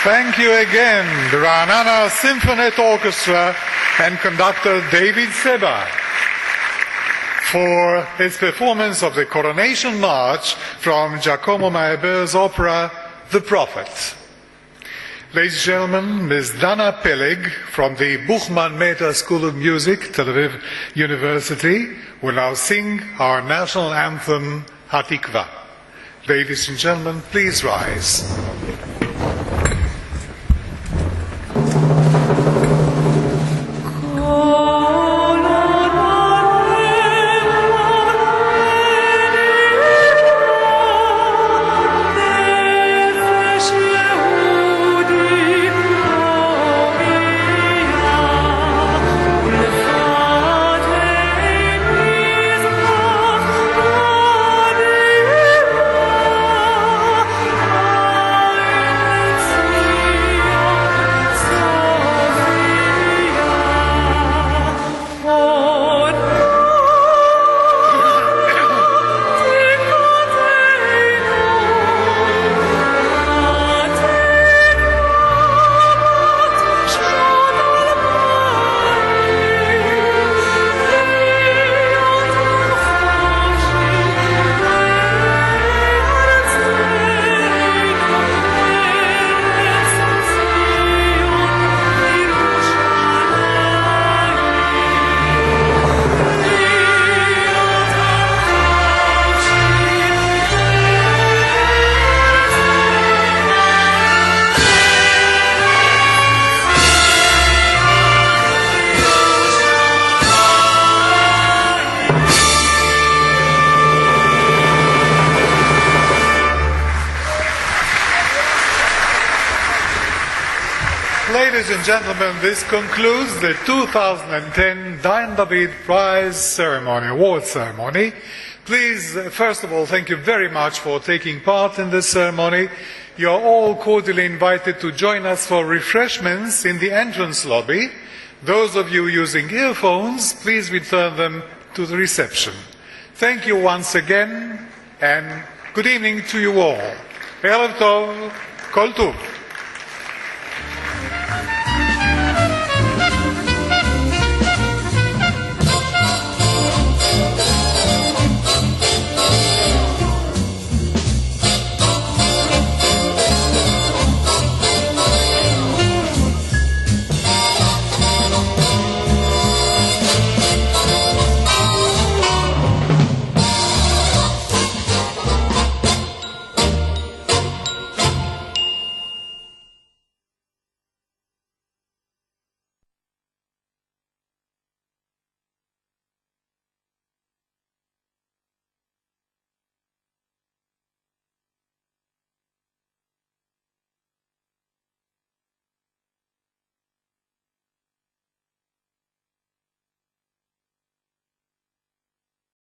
Speaker 1: Thank you again, the Ra'anana Symphonette Orchestra and conductor David Seba for his performance of the Coronation March from Giacomo Meyerbeer's opera, The Prophet. Ladies and gentlemen, Ms. Dana Peleg from the Buchman Mehta School of Music, Tel Aviv University, will now sing our national anthem, Hatikva. Ladies and gentlemen, please rise. Ladies and gentlemen, this concludes the 2010 Dan David Prize ceremony, award ceremony. Please, first of all, thank you very much for taking part in this ceremony. You are all cordially invited to join us for refreshments in the entrance lobby. Those of you using earphones, please return them to the reception. Thank you once again, and good evening to you all. Erev Tov, Kol Tov.